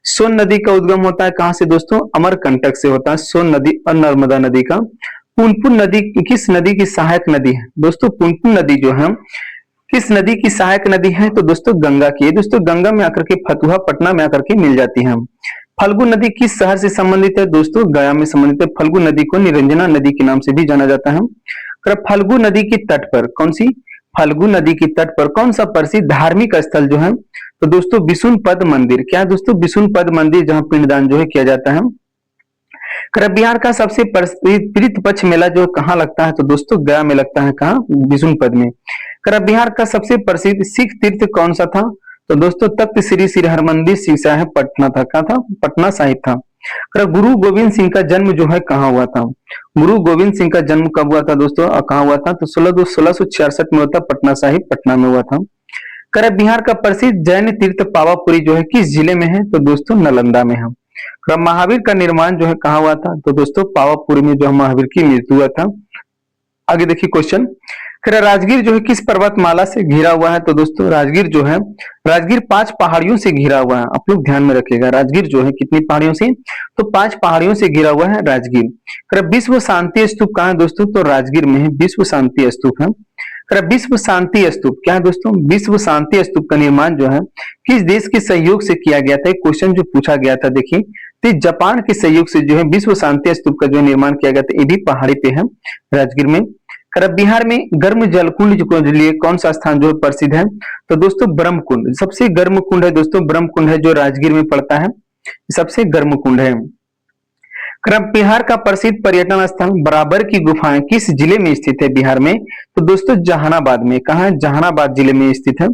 सोन नदी का उद्गम होता है कहां से दोस्तों? अमरकंटक से होता है सोन नदी और नर्मदा नदी का। पुनपुन नदी किस नदी की सहायक नदी है दोस्तों? पुनपुन नदी जो है किस नदी की सहायक नदी है? तो दोस्तों गंगा की है। दोस्तों गंगा में आकर के फतुहा पटना में आकर के मिल जाती है। फल्गु नदी किस शहर से संबंधित है दोस्तों? गया में संबंधित है। फल्गु नदी को निरंजना नदी के नाम से भी जाना जाता है। फल्गु नदी के तट पर कौन सी? फल्गु नदी के तट पर कौन सा प्रसिद्ध धार्मिक स्थल जो है? तो दोस्तों विष्णुपद मंदिर। क्या दोस्तों? विष्णुपद मंदिर, जहां पिंडदान जो है किया जाता है। बिहार का सबसे प्रसिद्ध पितृ पक्ष मेला जो कहाँ लगता है? तो दोस्तों गया में लगता है। कहाँ? विष्णुपद में। बिहार का सबसे प्रसिद्ध सिख तीर्थ कौन सा था? तो दोस्तों तख्त श्री हरमंदिर साहिब पटना था। क्या था? पटना साहिब था। गुरु गोविंद सिंह का जन्म जो है कहाँ हुआ था? गुरु गोविंद सिंह का जन्म कब हुआ था दोस्तों और कहाँ हुआ था? तो 1666 में हुआ था। पटना साहिब पटना में हुआ था। कर बिहार का प्रसिद्ध जैन तीर्थ पावापुरी जो है किस जिले में है? तो दोस्तों नालंदा में है। कर महावीर का निर्माण जो है कहाँ हुआ था? तो दोस्तों पावापुरी में जो है महावीर की मृत्यु हुआ था। आगे देखिए क्वेश्चन, फिर राजगीर जो है किस पर्वतमाला से घिरा हुआ है? तो दोस्तों राजगीर जो है, राजगीर 5 पहाड़ियों से घिरा हुआ है। आप लोग ध्यान में रखिएगा, राजगीर जो है कितनी पहाड़ियों से? तो 5 पहाड़ियों से घिरा हुआ है राजगीर। फिर विश्व शांति स्तूप कहाँ है दोस्तों? तो राजगीर में है विश्व शांति स्तूप है। फिर विश्व शांति स्तूप क्या है दोस्तों? विश्व शांति स्तूप का निर्माण जो है किस देश के सहयोग से किया गया था? एक क्वेश्चन जो पूछा गया था, देखिए तो जापान के सहयोग से जो है विश्व शांति स्तूप का जो निर्माण किया गया था, ये भी पहाड़ी पे है राजगीर में। बिहार में गर्म जल कुंड के लिए कौन सा स्थान जो प्रसिद्ध है? तो दोस्तों ब्रह्म कुंड, सबसे गर्म कुंड है दोस्तों ब्रह्म कुंड है, जो राजगीर में पड़ता है, सबसे गर्म कुंड है। बिहार का प्रसिद्ध पर्यटन स्थल बराबर की गुफाएं किस जिले में स्थित है बिहार में? तो दोस्तों जहानाबाद में। कहा है? जहानाबाद जिले में स्थित है।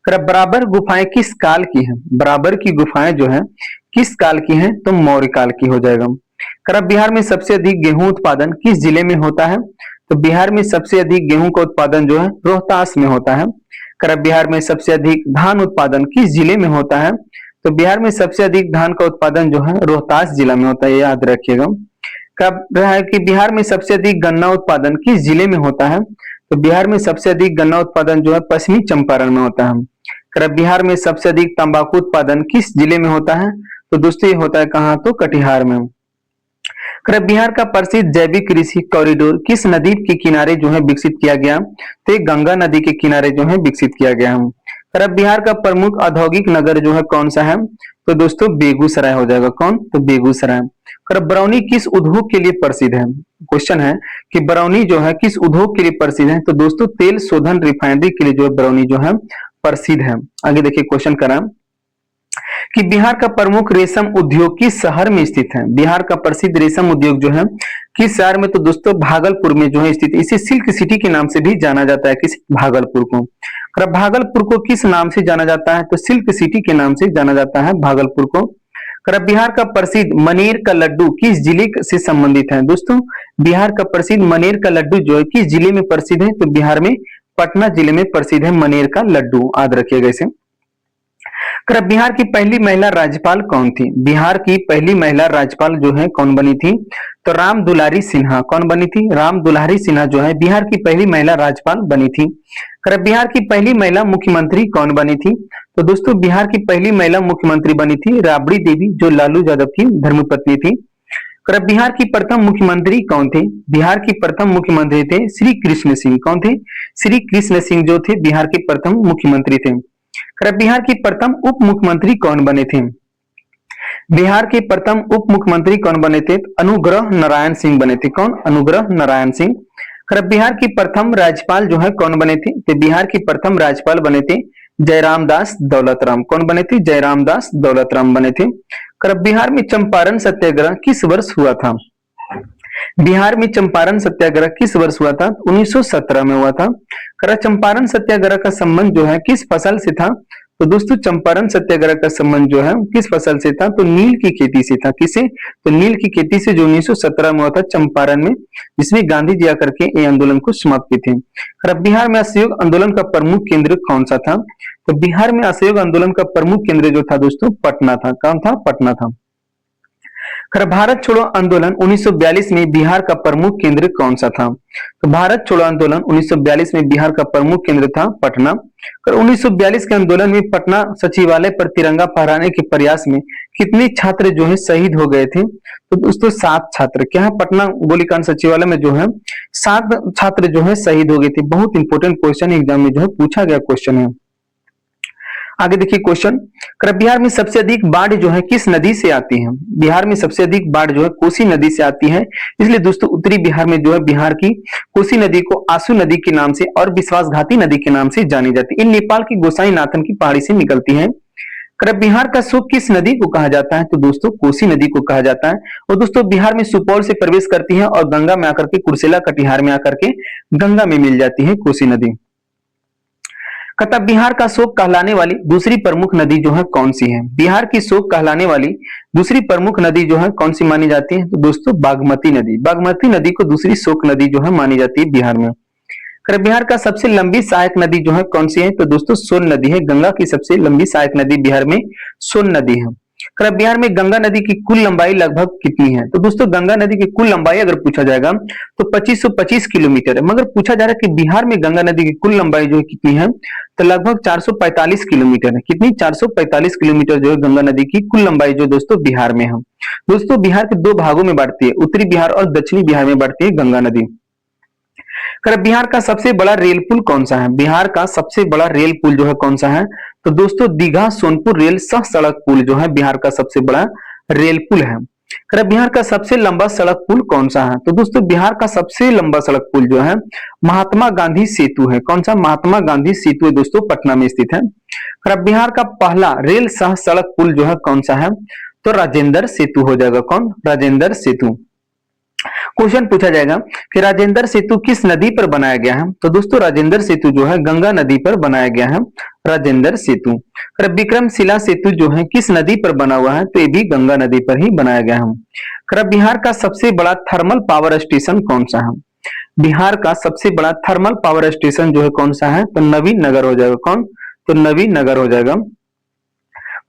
बराबर गुफाएं किस काल की है? बराबर की गुफाएं जो है किस काल की है? तो मौर्य काल की हो जाएगा। बिहार में सबसे अधिक गेहूं उत्पादन किस जिले में होता है? तो बिहार में सबसे अधिक गेहूं का उत्पादन जो है रोहतास में होता है। बिहार में सबसे अधिक धान उत्पादन किस जिले में होता है? तो बिहार में सबसे अधिक धान का उत्पादन जो है रोहतास जिला में होता है, याद रखिएगा। कब रहा है कि बिहार में सबसे अधिक गन्ना उत्पादन किस जिले में होता है? तो बिहार में सबसे अधिक गन्ना उत्पादन जो है पश्चिमी चंपारण में होता है। बिहार में सबसे अधिक तंबाकू उत्पादन किस जिले में होता है? तो दोस्तों ये होता है कहाँ? तो कटिहार में। बिहार का प्रसिद्ध जैविक कृषि कॉरिडोर किस नदी के किनारे जो है विकसित किया गया? तो ये गंगा नदी के किनारे जो है विकसित किया गया है। बिहार का प्रमुख औद्योगिक नगर जो है कौन सा है? तो दोस्तों बेगूसराय हो जाएगा। कौन? तो बेगूसराय। बरौनी किस उद्योग के लिए प्रसिद्ध है? क्वेश्चन है कि बरौनी जो है किस उद्योग के लिए प्रसिद्ध है? तो दोस्तों तेल शोधन रिफाइनरी के लिए जो है बरौनी जो है प्रसिद्ध है। आगे देखिए क्वेश्चन करा कि बिहार का प्रमुख रेशम उद्योग किस शहर में स्थित है? बिहार का प्रसिद्ध रेशम उद्योग जो है किस शहर में? तो दोस्तों भागलपुर में जो है स्थित। इसे सिल्क सिटी के नाम से भी जाना जाता है। किस? भागलपुर को। भागलपुर को किस नाम से जाना जाता है? तो सिल्क सिटी के नाम से जाना जाता है भागलपुर को। बिहार का प्रसिद्ध मनेर का लड्डू किस जिले से संबंधित है? दोस्तों बिहार का प्रसिद्ध मनेर का लड्डू जो है किस जिले में प्रसिद्ध है? तो बिहार में पटना जिले में प्रसिद्ध है मनेर का लड्डू, याद रखिएगा इसे। बिहार की पहली महिला राज्यपाल कौन थी? बिहार की पहली महिला राज्यपाल जो है कौन बनी थी? तो राम दुलारी सिन्हा। कौन बनी थी? राम दुलारी सिन्हा जो है बिहार की पहली महिला राज्यपाल बनी थी। बिहार की पहली महिला मुख्यमंत्री कौन बनी थी? तो दोस्तों बिहार की पहली महिला मुख्यमंत्री बनी थी राबड़ी देवी, जो लालू यादव की धर्मपत्नी थी। बिहार की प्रथम मुख्यमंत्री कौन थे? बिहार की प्रथम मुख्यमंत्री थे श्री कृष्ण सिंह। कौन थे? श्री कृष्ण सिंह जो थे बिहार के प्रथम मुख्यमंत्री थे। बिहार की प्रथम उप मुख्यमंत्री कौन बने थे? बिहार के प्रथम उप मुख्यमंत्री कौन बने थे? अनुग्रह नारायण सिंह बने थे। कौन? अनुग्रह नारायण सिंह। बिहार की प्रथम राज्यपाल जो है कौन बने थे? तो बिहार की प्रथम राज्यपाल बने थे जयराम दास दौलतराम। कौन बने थे? जयराम दास दौलतराम बने थे। बिहार में चंपारण सत्याग्रह किस वर्ष हुआ था? बिहार में चंपारण सत्याग्रह किस वर्ष हुआ था? 1917 में हुआ था। चंपारण सत्याग्रह का संबंध जो है किस फसल से था? तो दोस्तों चंपारण सत्याग्रह का संबंध जो है किस फसल से था? तो नील की खेती से था। किसे? तो नील की खेती से, जो 1917 में हुआ था चंपारण में, जिसमें गांधी जी आकर के ये आंदोलन को समाप्त किए थे। बिहार में असहयोग आंदोलन का प्रमुख केंद्र कौन सा था? तो बिहार में असहयोग आंदोलन का प्रमुख केंद्र जो था दोस्तों पटना था। कौन था? पटना था। भारत छोड़ो आंदोलन 1942 में बिहार का प्रमुख केंद्र कौन सा था? तो भारत छोड़ो आंदोलन 1942 में बिहार का प्रमुख केंद्र था पटना। 1942 के आंदोलन में पटना सचिवालय पर तिरंगा फहराने के प्रयास में कितने छात्र जो है शहीद हो गए थे? तो दोस्तों 7 छात्र। क्या है? पटना गोलीकांड सचिवालय में जो है 7 छात्र जो है शहीद हो गए थे। बहुत इंपॉर्टेंट क्वेश्चन एग्जाम में जो है पूछा गया क्वेश्चन है। आगे देखिए क्वेश्चन, बिहार में सबसे अधिक बाढ़ जो है किस नदी से आती है? बिहार में सबसे अधिक बाढ़ जो है कोसी नदी से आती है। इसलिए दोस्तों उत्तरी बिहार में जो है बिहार की कोसी नदी को आंसू नदी के नाम से और विश्वासघाती नदी के नाम से जानी जाती है। इन नेपाल की गोसाई नाथन की पहाड़ी से निकलती है। बिहार का शोक किस नदी को कहा जाता है? तो दोस्तों कोसी नदी को कहा जाता है। और दोस्तों बिहार में सुपौल से प्रवेश करती है और गंगा में आकर के कुर्सेला कटिहार में आकर के गंगा में मिल जाती है कोसी नदी। बिहार का शोक कहलाने वाली दूसरी प्रमुख नदी जो है कौन सी है? बिहार की शोक कहलाने वाली दूसरी प्रमुख नदी जो है कौन सी मानी जाती है? तो दोस्तों बागमती नदी। बागमती नदी को दूसरी शोक नदी जो है मानी जाती है बिहार में। कर बिहार का सबसे लंबी सहायक नदी जो है कौन सी है? तो दोस्तों सोन नदी है। गंगा की सबसे लंबी सहायक नदी बिहार में सोन नदी है। कर बिहार में गंगा नदी की कुल लंबाई लगभग कितनी है? तो दोस्तों गंगा नदी की कुल लंबाई अगर पूछा जाएगा तो 2525 किलोमीटर है। मगर पूछा जा रहा है कि बिहार में गंगा नदी की कुल लंबाई जो है कितनी है? तो लगभग 445 किलोमीटर है। कितनी? 445 किलोमीटर जो है गंगा नदी की कुल लंबाई जो दोस्तों बिहार में है। दोस्तों बिहार के दो भागों में बांटती है, उत्तरी बिहार और दक्षिणी बिहार में बांटती है गंगा नदी। कर बिहार का सबसे बड़ा रेल पुल कौन सा है? बिहार का सबसे बड़ा रेल पुल जो है कौन सा है? तो दोस्तों दीघा सोनपुर रेल सह सड़क पुल जो है बिहार का सबसे बड़ा रेल पुल है। कर बिहार का सबसे लंबा सड़क पुल कौन सा है? तो दोस्तों बिहार का सबसे लंबा सड़क पुल जो है महात्मा गांधी सेतु है। कौन सा? महात्मा गांधी सेतु है दोस्तों, पटना में स्थित है। कर बिहार का पहला रेल सह सड़क पुल जो है कौन सा है? तो राजेंद्र सेतु हो जाएगा। कौन? राजेंद्र सेतु। क्वेश्चन पूछा जाएगा कि राजेंद्र सेतु किस नदी पर बनाया गया है? तो दोस्तों राजेंद्र सेतु जो है गंगा नदी पर बनाया गया है, राजेंद्र सेतु। और विक्रमशिला सेतु जो है किस नदी पर बना हुआ है? तो ये भी गंगा नदी पर ही बनाया गया है। कर बिहार का सबसे बड़ा थर्मल पावर स्टेशन कौन सा है? बिहार का सबसे बड़ा थर्मल पावर स्टेशन जो है कौन सा है? तो नवीन नगर हो जाएगा। कौन? तो नवीन नगर हो जाएगा।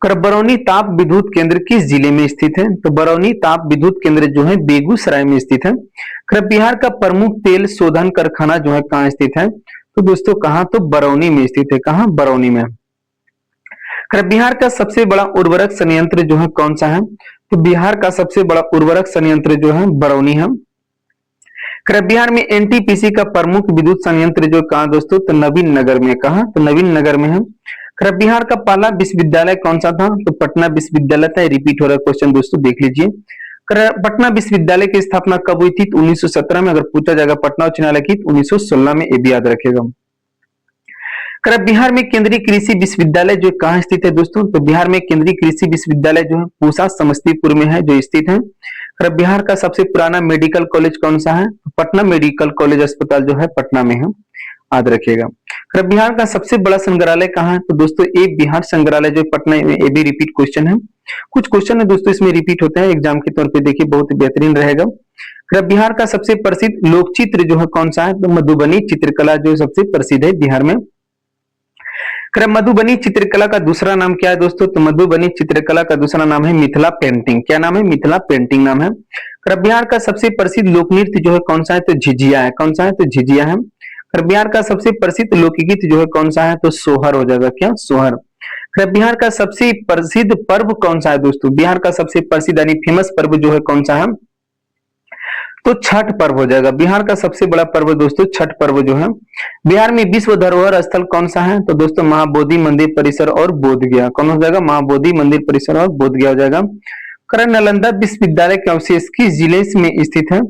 कर बरौनी ताप विद्युत केंद्र किस जिले में स्थित है? तो बरौनी ताप विद्युत केंद्र जो है बेगूसराय में स्थित है। कर बिहार का प्रमुख तेल शोधन कारखाना जो है कहाँ स्थित है? तो दोस्तों कहाँ? तो बरौनी में स्थित है। कहाँ? बरौनी में। कर बिहार का सबसे बड़ा उर्वरक संयंत्र जो है कौन सा है? तो बिहार का सबसे बड़ा उर्वरक संयंत्र जो है बरौनी है। कर बिहार में एनटीपीसी का प्रमुख विद्युत संयंत्र जो कहाँ दोस्तों? तो नवीन नगर में। कहाँ? तो नवीन नगर में है। कर बिहार का पहला विश्वविद्यालय कौन सा था? तो पटना विश्वविद्यालय था। रिपीट हो रहा है क्वेश्चन दोस्तों, देख लीजिए। कर पटना विश्वविद्यालय की स्थापना कब हुई थी? तो 1917 में। अगर पूछा जाएगा पटना उच्च न्यायालय की, 1916 में, ये भी याद रखेगा। कर बिहार में केंद्रीय कृषि विश्वविद्यालय जो कहाँ स्थित है दोस्तों? तो बिहार में केंद्रीय कृषि विश्वविद्यालय जो है पूसा समस्तीपुर में है, जो स्थित है। कर बिहार का सबसे पुराना मेडिकल कॉलेज कौन सा है? तो पटना मेडिकल कॉलेज अस्पताल जो है पटना में है, याद रखिएगा। कर बिहार का सबसे बड़ा संग्रहालय कहाँ है? तो दोस्तों ये बिहार संग्रहालय जो पटना में, ये भी रिपीट क्वेश्चन है। कुछ क्वेश्चन है दोस्तों इसमें रिपीट होते हैं, एग्जाम के तौर पे देखिए बहुत बेहतरीन रहेगा। कर बिहार का सबसे प्रसिद्ध लोक चित्र जो है कौन सा है? तो मधुबनी चित्रकला जो सबसे प्रसिद्ध है बिहार में। कर मधुबनी चित्रकला का दूसरा नाम क्या है दोस्तों? तो मधुबनी चित्रकला का दूसरा नाम है मिथिला पेंटिंग। क्या नाम है? मिथिला पेंटिंग नाम है। कर बिहार का सबसे प्रसिद्ध लोक नृत्य जो है कौन सा है? तो झिझिया है। कौन सा है? तो झिझिया है। कर बिहार का सबसे प्रसिद्ध लोकगीत जो है कौन सा है? तो सोहर हो जाएगा। क्या? सोहर। कर बिहार का सबसे प्रसिद्ध पर्व कौन सा है दोस्तों? बिहार का सबसे प्रसिद्ध यानी फेमस पर्व जो है कौन सा है? तो छठ पर्व हो जाएगा। बिहार का सबसे बड़ा पर्व दोस्तों छठ पर्व जो है। बिहार में विश्व धरोहर स्थल कौन सा है? तो दोस्तों महाबोधि मंदिर परिसर और बोध गया। कौन हो जाएगा? महाबोधि मंदिर परिसर और बोध गया हो जाएगा। कर नालंदा विश्वविद्यालय के अवशेष किस जिले में स्थित है?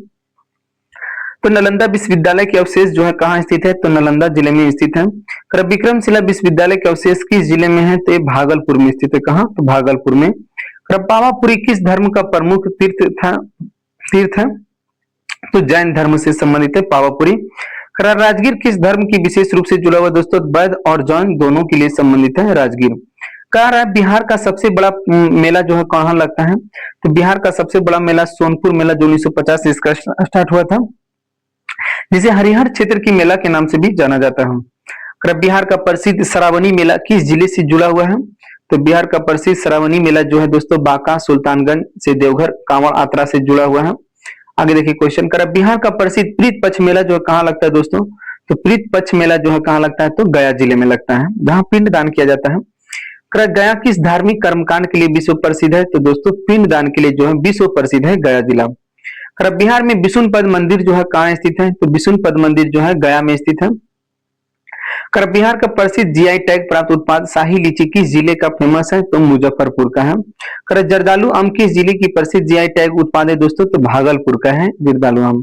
तो नालंदा विश्वविद्यालय के अवशेष जो है कहाँ स्थित है? तो नालंदा जिले में स्थित है। कर विक्रमशिला विश्वविद्यालय के अवशेष किस जिले में है? तो ये भागलपुर में स्थित है। कहाँ? तो भागलपुर में। कर पावापुरी किस धर्म का प्रमुख तीर्थ है? तो जैन धर्म से संबंधित है पावापुरी। कर राजगीर किस धर्म की विशेष रूप से जुड़ा हुआ दोस्तों? वैद्य और जैन दोनों के लिए संबंधित है राजगीर। कह रहा है बिहार का सबसे बड़ा मेला जो है कहाँ लगता है? तो बिहार का सबसे बड़ा मेला सोनपुर मेला जो 1950 से इसका स्टार्ट हुआ था, जिसे हरिहर क्षेत्र की मेला के नाम से भी जाना जाता है। कर बिहार का प्रसिद्ध श्रावणी मेला किस जिले से जुड़ा हुआ है? तो बिहार का प्रसिद्ध श्रावणी मेला जो है दोस्तों बांका, सुल्तानगंज से देवघर, कांवड़ यात्रा से जुड़ा हुआ है। आगे देखिए क्वेश्चन। कर बिहार का प्रसिद्ध प्रीत पक्ष मेला जो है कहाँ लगता है दोस्तों? तो प्रीत पक्ष मेला जो है कहाँ लगता है? तो गया जिले में लगता है, जहाँ पिंड दान किया जाता है। कर गया किस धार्मिक कर्मकांड के लिए विश्व प्रसिद्ध है? तो दोस्तों पिंड दान के लिए जो है विश्व प्रसिद्ध है गया जिला। कर बिहार में विष्णुपद मंदिर जो है कहाँ स्थित है? तो विष्णुपद मंदिर जो है गया में स्थित है। कर बिहार का प्रसिद्ध जीआई टैग प्राप्त उत्पाद शाही लीची किस जिले का फेमस है? तो मुजफ्फरपुर का है। कर जर्दालू आम किस जिले की प्रसिद्ध जीआई टैग उत्पाद है दोस्तों? तो भागलपुर का है जर्दालू आम।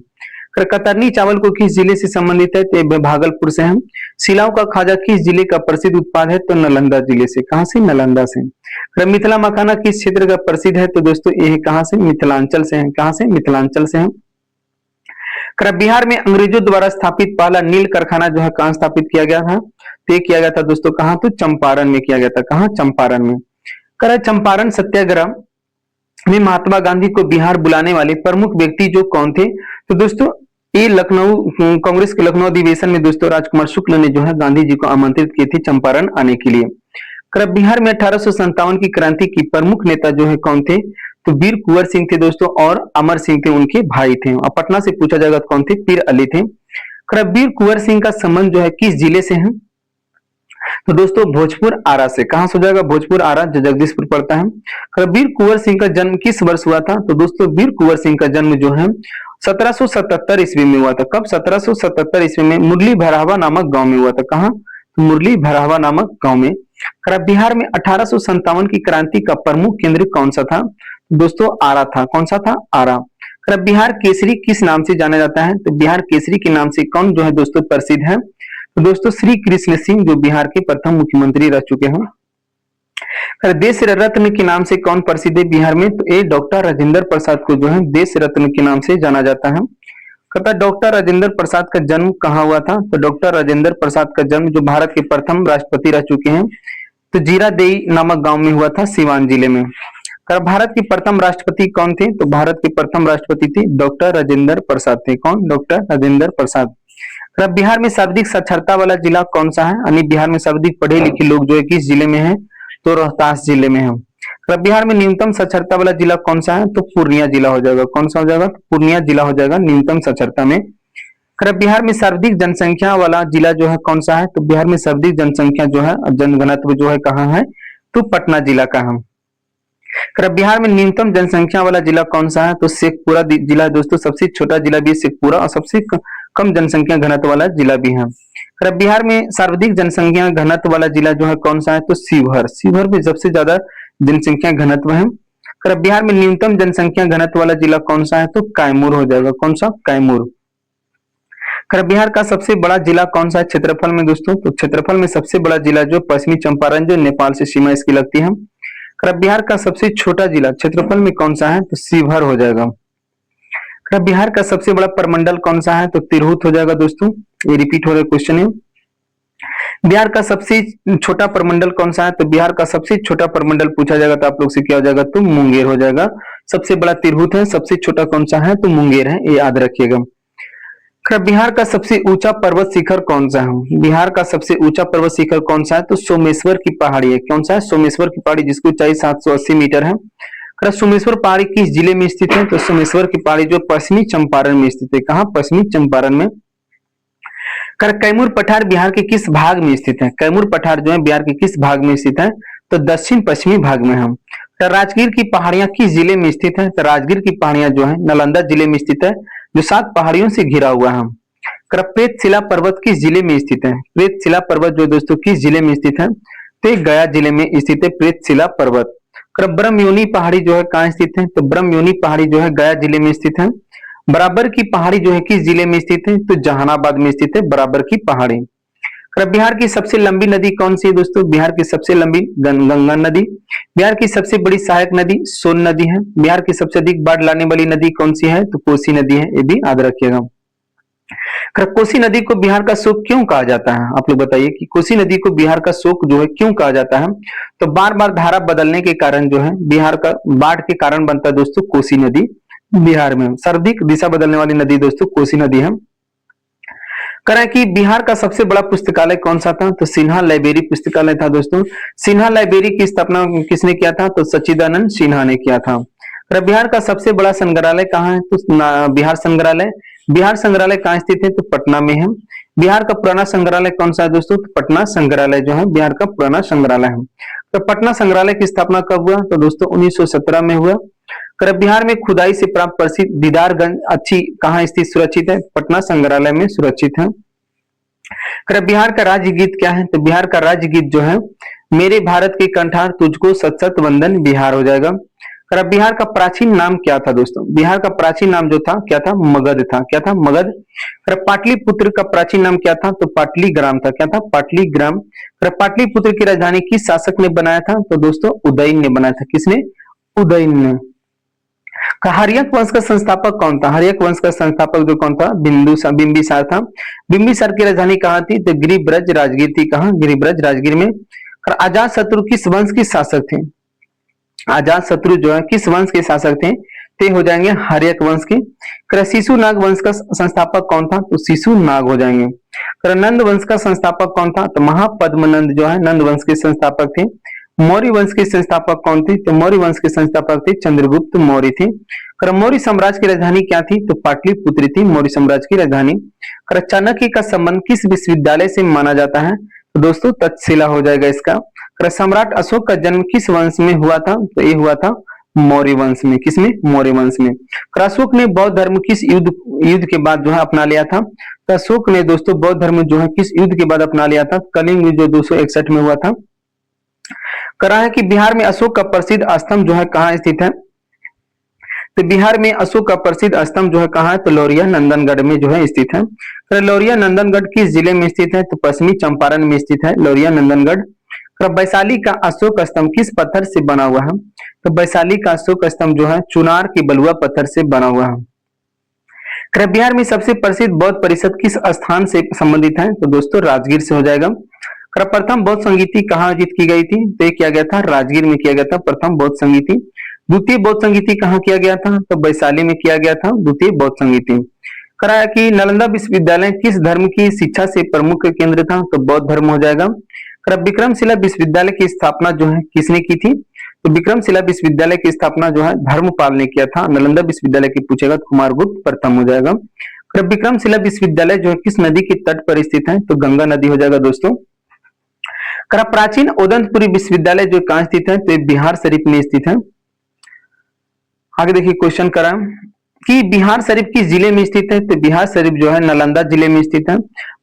कर कतरनी चावल को किस जिले से संबंधित है? तो भागलपुर से है। सिलाव का खाजा किस जिले का प्रसिद्ध उत्पाद है? तो नालंदा जिले से। कहां से? नालंदा से। कर मिथिला मखाना किस क्षेत्र का प्रसिद्ध है? तो दोस्तों ये कहां से? मिथिलांचल से है। कहां से? मिथिलांचल से है। कर बिहार में अंग्रेजों द्वारा स्थापित पहला नील कारखाना जो है कहां स्थापित किया गया था? तो किया गया था दोस्तों कहां? तो चंपारण में किया गया था। कहां? चंपारण में। कर चंपारण सत्याग्रह में महात्मा गांधी को बिहार बुलाने वाले प्रमुख व्यक्ति जो कौन थे? तो दोस्तों ये लखनऊ कांग्रेस के लखनऊ अधिवेशन में दोस्तों राजकुमार शुक्ल ने जो है गांधी जी को आमंत्रित की थी चंपारण आने के लिए। कर बिहार में 1857 की क्रांति की प्रमुख नेता जो है कौन थे, तो वीर कुंवर सिंह थे दोस्तों, और अमर सिंह थे उनके भाई थे। और पटना से पूछा जाएगा तो कौन थे, पीर अली थे। कर वीर कुंवर सिंह का संबंध जो है किस जिले से है, तो दोस्तों भोजपुर आरा से। कहां से हो जाएगा, भोजपुर आरा जो जगदीशपुर पड़ता है। कर वीर कुंवर सिंह का जन्म किस वर्ष हुआ था, तो दोस्तों वीर कुंवर सिंह का जन्म जो है 1777 ईस्वी में हुआ था। कब, 1777 ईस्वी में मुरली भरावा नामक गांव में हुआ था। कहां, तो मुरली भरावा नामक गांव में। बिहार में 1857 की क्रांति का प्रमुख केंद्र कौन सा था, दोस्तों आरा था। कौन सा था, आरा। बिहार केसरी किस नाम से जाना जाता है, तो बिहार केसरी के नाम से कौन जो है दोस्तों प्रसिद्ध है, तो दोस्तों श्री कृष्ण सिंह जो बिहार के प्रथम मुख्यमंत्री रह चुके हैं। देश रत्न के नाम से कौन प्रसिद्ध है बिहार में, तो ये डॉक्टर राजेंद्र प्रसाद को जो है देश रत्न के नाम से जाना जाता है। कहता डॉक्टर राजेंद्र प्रसाद का जन्म कहाँ हुआ था, तो डॉक्टर राजेंद्र प्रसाद का जन्म जो भारत के प्रथम राष्ट्रपति रह चुके हैं, तो जीरादेई नामक गांव में हुआ था, सिवान जिले में। भारत के प्रथम राष्ट्रपति कौन थे, तो भारत के प्रथम राष्ट्रपति थे डॉक्टर राजेंद्र प्रसाद थे। कौन, डॉक्टर राजेंद्र प्रसाद। बिहार में सर्वाधिक साक्षरता वाला जिला कौन सा है, यानी बिहार में सर्वाधिक पढ़े लिखे लोग जो है किस जिले में है, तो रोहतास जिले में है। बिहार में न्यूनतम साक्षरता वाला जिला कौन सा है, तो पूर्णिया जिला हो जाएगा। कौन सा हो जाएगा, पूर्णिया जिला हो जाएगा न्यूनतम साक्षरता में। बिहार में सर्वाधिक जनसंख्या वाला जिला जो है कौन सा है, तो बिहार में सर्वाधिक जनसंख्या जो है जनघनत्व जो है कहाँ है, तो पटना जिला का है। बिहार में न्यूनतम जनसंख्या वाला जिला कौन सा है, तो शेखपुरा जिला दोस्तों सबसे छोटा जिला भी शेखपुरा, और सबसे कम जनसंख्या घनत्व वाला जिला भी है। बिहार में सर्वाधिक जनसंख्या घनत्व वाला जिला जो है कौन सा है, तो शिवहर। शिवहर में सबसे ज्यादा जनसंख्या घनत्व है। बिहार में न्यूनतम जनसंख्या घनत्व वाला जिला कौन सा है, तो कैमूर हो जाएगा। कौन सा, कैमूर। बिहार का सबसे बड़ा जिला कौन सा है क्षेत्रफल में दोस्तों, तो क्षेत्रफल में सबसे बड़ा जिला जो पश्चिमी चंपारण जो नेपाल से सीमा इसकी लगती है। बिहार का सबसे छोटा जिला क्षेत्रफल में कौन सा है, तो शिवहर हो जाएगा। बिहार का सबसे बड़ा प्रमंडल कौन सा है, तो तिरहुत हो जाएगा दोस्तों। ये रिपीट हो रहा क्वेश्चन है। बिहार का सबसे छोटा प्रमंडल कौन सा है, तो बिहार का सबसे छोटा प्रमंडल पूछा जाएगा तो आप लोग से क्या हो जाएगा, तो मुंगेर हो जाएगा। सबसे बड़ा तिरहुत है, सबसे छोटा कौन सा है, तो मुंगेर है, ये याद रखिएगा। बिहार का सबसे ऊंचा पर्वत शिखर कौन सा है, बिहार का सबसे ऊंचा पर्वत शिखर कौन सा है, तो सोमेश्वर की पहाड़ी है। कौन सा है, सोमेश्वर की पहाड़ी, जिसकी ऊंचाई 780 मीटर है। सोमेश्वर पहाड़ी किस जिले में स्थित है, तो सोमेश्वर की पहाड़ी जो पश्चिमी चंपारण में स्थित है। कहाँ, पश्चिमी चंपारण में। कैमूर पठार बिहार के किस भाग में स्थित है, कैमूर पठार जो है बिहार के किस भाग में स्थित है, तो दक्षिण पश्चिमी भाग में है। राजगीर की पहाड़ियां किस जिले में स्थित है, तो राजगीर की पहाड़ियां जो है नालंदा जिले में स्थित है, जो 7 पहाड़ियों से घिरा हुआ है। प्रेतशिला पर्वत किस जिले में स्थित है, प्रेतशिला पर्वत जो दोस्तों किस जिले में स्थित है, तो गया जिले में स्थित है प्रेतशिला पर्वत। ब्रह्मयोनी पहाड़ी जो है कहाँ स्थित है, तो ब्रह्मयोनी पहाड़ी जो है गया जिले में स्थित है। बराबर की पहाड़ी जो है किस जिले में स्थित है, तो जहानाबाद में स्थित है बराबर की पहाड़ी। बिहार की सबसे लंबी नदी कौन सी है दोस्तों, बिहार की सबसे लंबी गंगा नदी। बिहार की सबसे बड़ी सहायक नदी सोन नदी है। बिहार की सबसे अधिक बाढ़ लाने वाली नदी कौन सी है, तो कोसी नदी है, ये भी याद रखिएगा। कोसी नदी को बिहार का शोक क्यों कहा जाता है, आप लोग बताइए कि कोसी नदी को बिहार का शोक जो है क्यों कहा जाता है, तो बार बार धारा बदलने के कारण जो है बिहार का बाढ़ के कारण बनता है दोस्तों कोसी नदी। बिहार में सर्वाधिक दिशा बदलने वाली नदी दोस्तों कोसी नदी है। करें कि बिहार का सबसे बड़ा पुस्तकालय कौन सा था, तो सिन्हा लाइब्रेरी पुस्तकालय था दोस्तों। सिन्हा लाइब्रेरी की स्थापना किसने किया था, तो सच्चिदानंद सिन्हा ने किया था। बिहार का सबसे बड़ा संग्रहालय कहाँ है, तो बिहार संग्रहालय। बिहार संग्रहालय कहाँ स्थित है, तो पटना में है। बिहार का पुराना संग्रहालय कौन सा है दोस्तों, तो पटना संग्रहालय जो है बिहार का पुराना संग्रहालय है। तो पटना संग्रहालय की स्थापना कब हुआ, तो दोस्तों 1917 में हुआ। बिहार में खुदाई से प्राप्त प्रसिद्ध दीदारगंज अच्छी कहाँ स्थित सुरक्षित है, पटना संग्रहालय में सुरक्षित है। बिहार का राज्य गीत क्या है, तो बिहार का राज्य गीत जो है मेरे भारत के कंठार तुझको सत सत वंदन बिहार हो जाएगा। बिहार का प्राचीन नाम क्या था दोस्तों, बिहार का प्राचीन नाम जो था क्या था, मगध था। क्या था, मगध। पाटलिपुत्र का प्राचीन नाम क्या था, तो पाटलीग्राम था। क्या था, पाटलीग्राम। पाटलिपुत्र की राजधानी किस शासक ने बनाया था, तो दोस्तों उदयन ने बनाया था। किसने, उदयन ने। हर्यक वंश का संस्थापक कौन था, हर्यक वंश का संस्थापक जो कौन था, बिंबिसार था। बिंबिसार की राजधानी कहाँ थी, तो गिरिब्रज राजगीर थी। कहाँ, गिरिब्रज राजगीर में। अजात शत्रु किस वंश के शासक थे, अजात शत्रु जो है किस वंश के शासक थे, ते हो जाएंगे हर्यक वंश के। कर शिशु नाग वंश का संस्थापक कौन था, तो शिशु नाग हो जाएंगे। कर नंद वंश का संस्थापक कौन था, तो महापद्मनंद जो है नंद वंश के संस्थापक थे। मौर्य वंश के संस्थापक कौन थे, तो मौर्य वंश के संस्थापक थे चंद्रगुप्त मौर्य थे। कर मौर्य साम्राज्य की राजधानी क्या थी, तो पाटलिपुत्र थी मौर्य साम्राज्य की राजधानी। कर चाणक्य का संबंध किस विश्वविद्यालय से माना जाता है, तो दोस्तों तक्षशिला हो जाएगा इसका। कर सम्राट अशोक का जन्म किस वंश में हुआ था, तो ये हुआ था मौर्य वंश में। किसमें, मौर्य वंश में। कर अशोक ने बौद्ध धर्म किस युद्ध युद्ध के बाद जो है अपना लिया था, तो अशोक ने दोस्तों बौद्ध धर्म जो है किस युद्ध के बाद अपना लिया था, कलिंग युद्ध जो 261 में हुआ था। करा है कि बिहार में अशोक का प्रसिद्ध स्तंभ जो है कहाँ स्थित है, तो बिहार में अशोक का प्रसिद्ध स्तंभ जो है कहाँ है, तो लौरिया नंदनगढ़ में जो है स्थित है। तो लौरिया नंदनगढ़ किस जिले में स्थित है, तो पश्चिमी चंपारण में स्थित है लौरिया नंदनगढ़। तो वैशाली का अशोक स्तंभ किस पत्थर से बना हुआ है, तो वैशाली का अशोक स्तंभ जो है चुनार के बलुआ पत्थर से बना हुआ है। तो बिहार में सबसे प्रसिद्ध बौद्ध परिषद किस स्थान से संबंधित है, तो दोस्तों राजगीर से हो जाएगा। प्रथम बौद्ध संगीति कहाँ आयोजित की गई थी, तो किया गया था राजगीर में किया गया था प्रथम बौद्ध संगीति। द्वितीय बौद्ध संगीति कहाँ किया गया था, तो वैशाली में किया गया था द्वितीय बौद्ध संगीति। कराया कि नालंदा विश्वविद्यालय किस धर्म की शिक्षा से प्रमुख केंद्र था, तो बौद्ध धर्म हो जाएगा। विक्रमशिला विश्वविद्यालय की स्थापना जो है किसने की थी, तो विक्रमशिला विश्वविद्यालय की स्थापना जो है धर्मपाल ने किया था। नालंदा विश्वविद्यालय की पूछेगा तो कुमारगुप्त प्रथम हो जाएगा। विक्रमशिला विश्वविद्यालय जो है किस नदी के तट पर स्थित है, तो गंगा नदी हो जाएगा दोस्तों। प्राचीन उदंतपुरी विश्वविद्यालय जो कहाँ स्थित है, तो बिहार शरीफ में स्थित है। आगे देखिए क्वेश्चन करा कि बिहार शरीफ किस जिले में स्थित है, तो बिहार शरीफ जो है नालंदा जिले में स्थित है।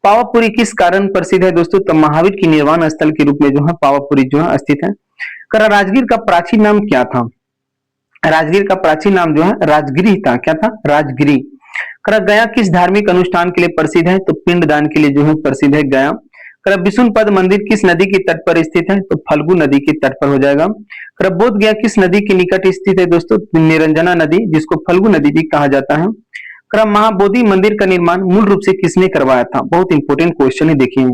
पावापुरी किस कारण प्रसिद्ध है दोस्तों, तो महावीर की निर्वाण स्थल के रूप में जो है पावापुरी जो है स्थित है। राजगीर का प्राचीन नाम क्या था, राजगीर का प्राचीन नाम जो है राजगिरी था। क्या था, राजगिरी। गया किस धार्मिक अनुष्ठान के लिए प्रसिद्ध है, तो पिंडदान के लिए जो है प्रसिद्ध है गया। विष्णुपद मंदिर किस नदी के तट पर स्थित है, तो फल्गु नदी के तट पर हो जाएगा। बोध गया किस नदी के निकट स्थित है दोस्तों, निरंजना नदी जिसको फल्गु नदी भी कहा जाता है। महाबोधि मंदिर का निर्माण मूल रूप से किसने करवाया था, बहुत इंपॉर्टेंट क्वेश्चन है देखिए।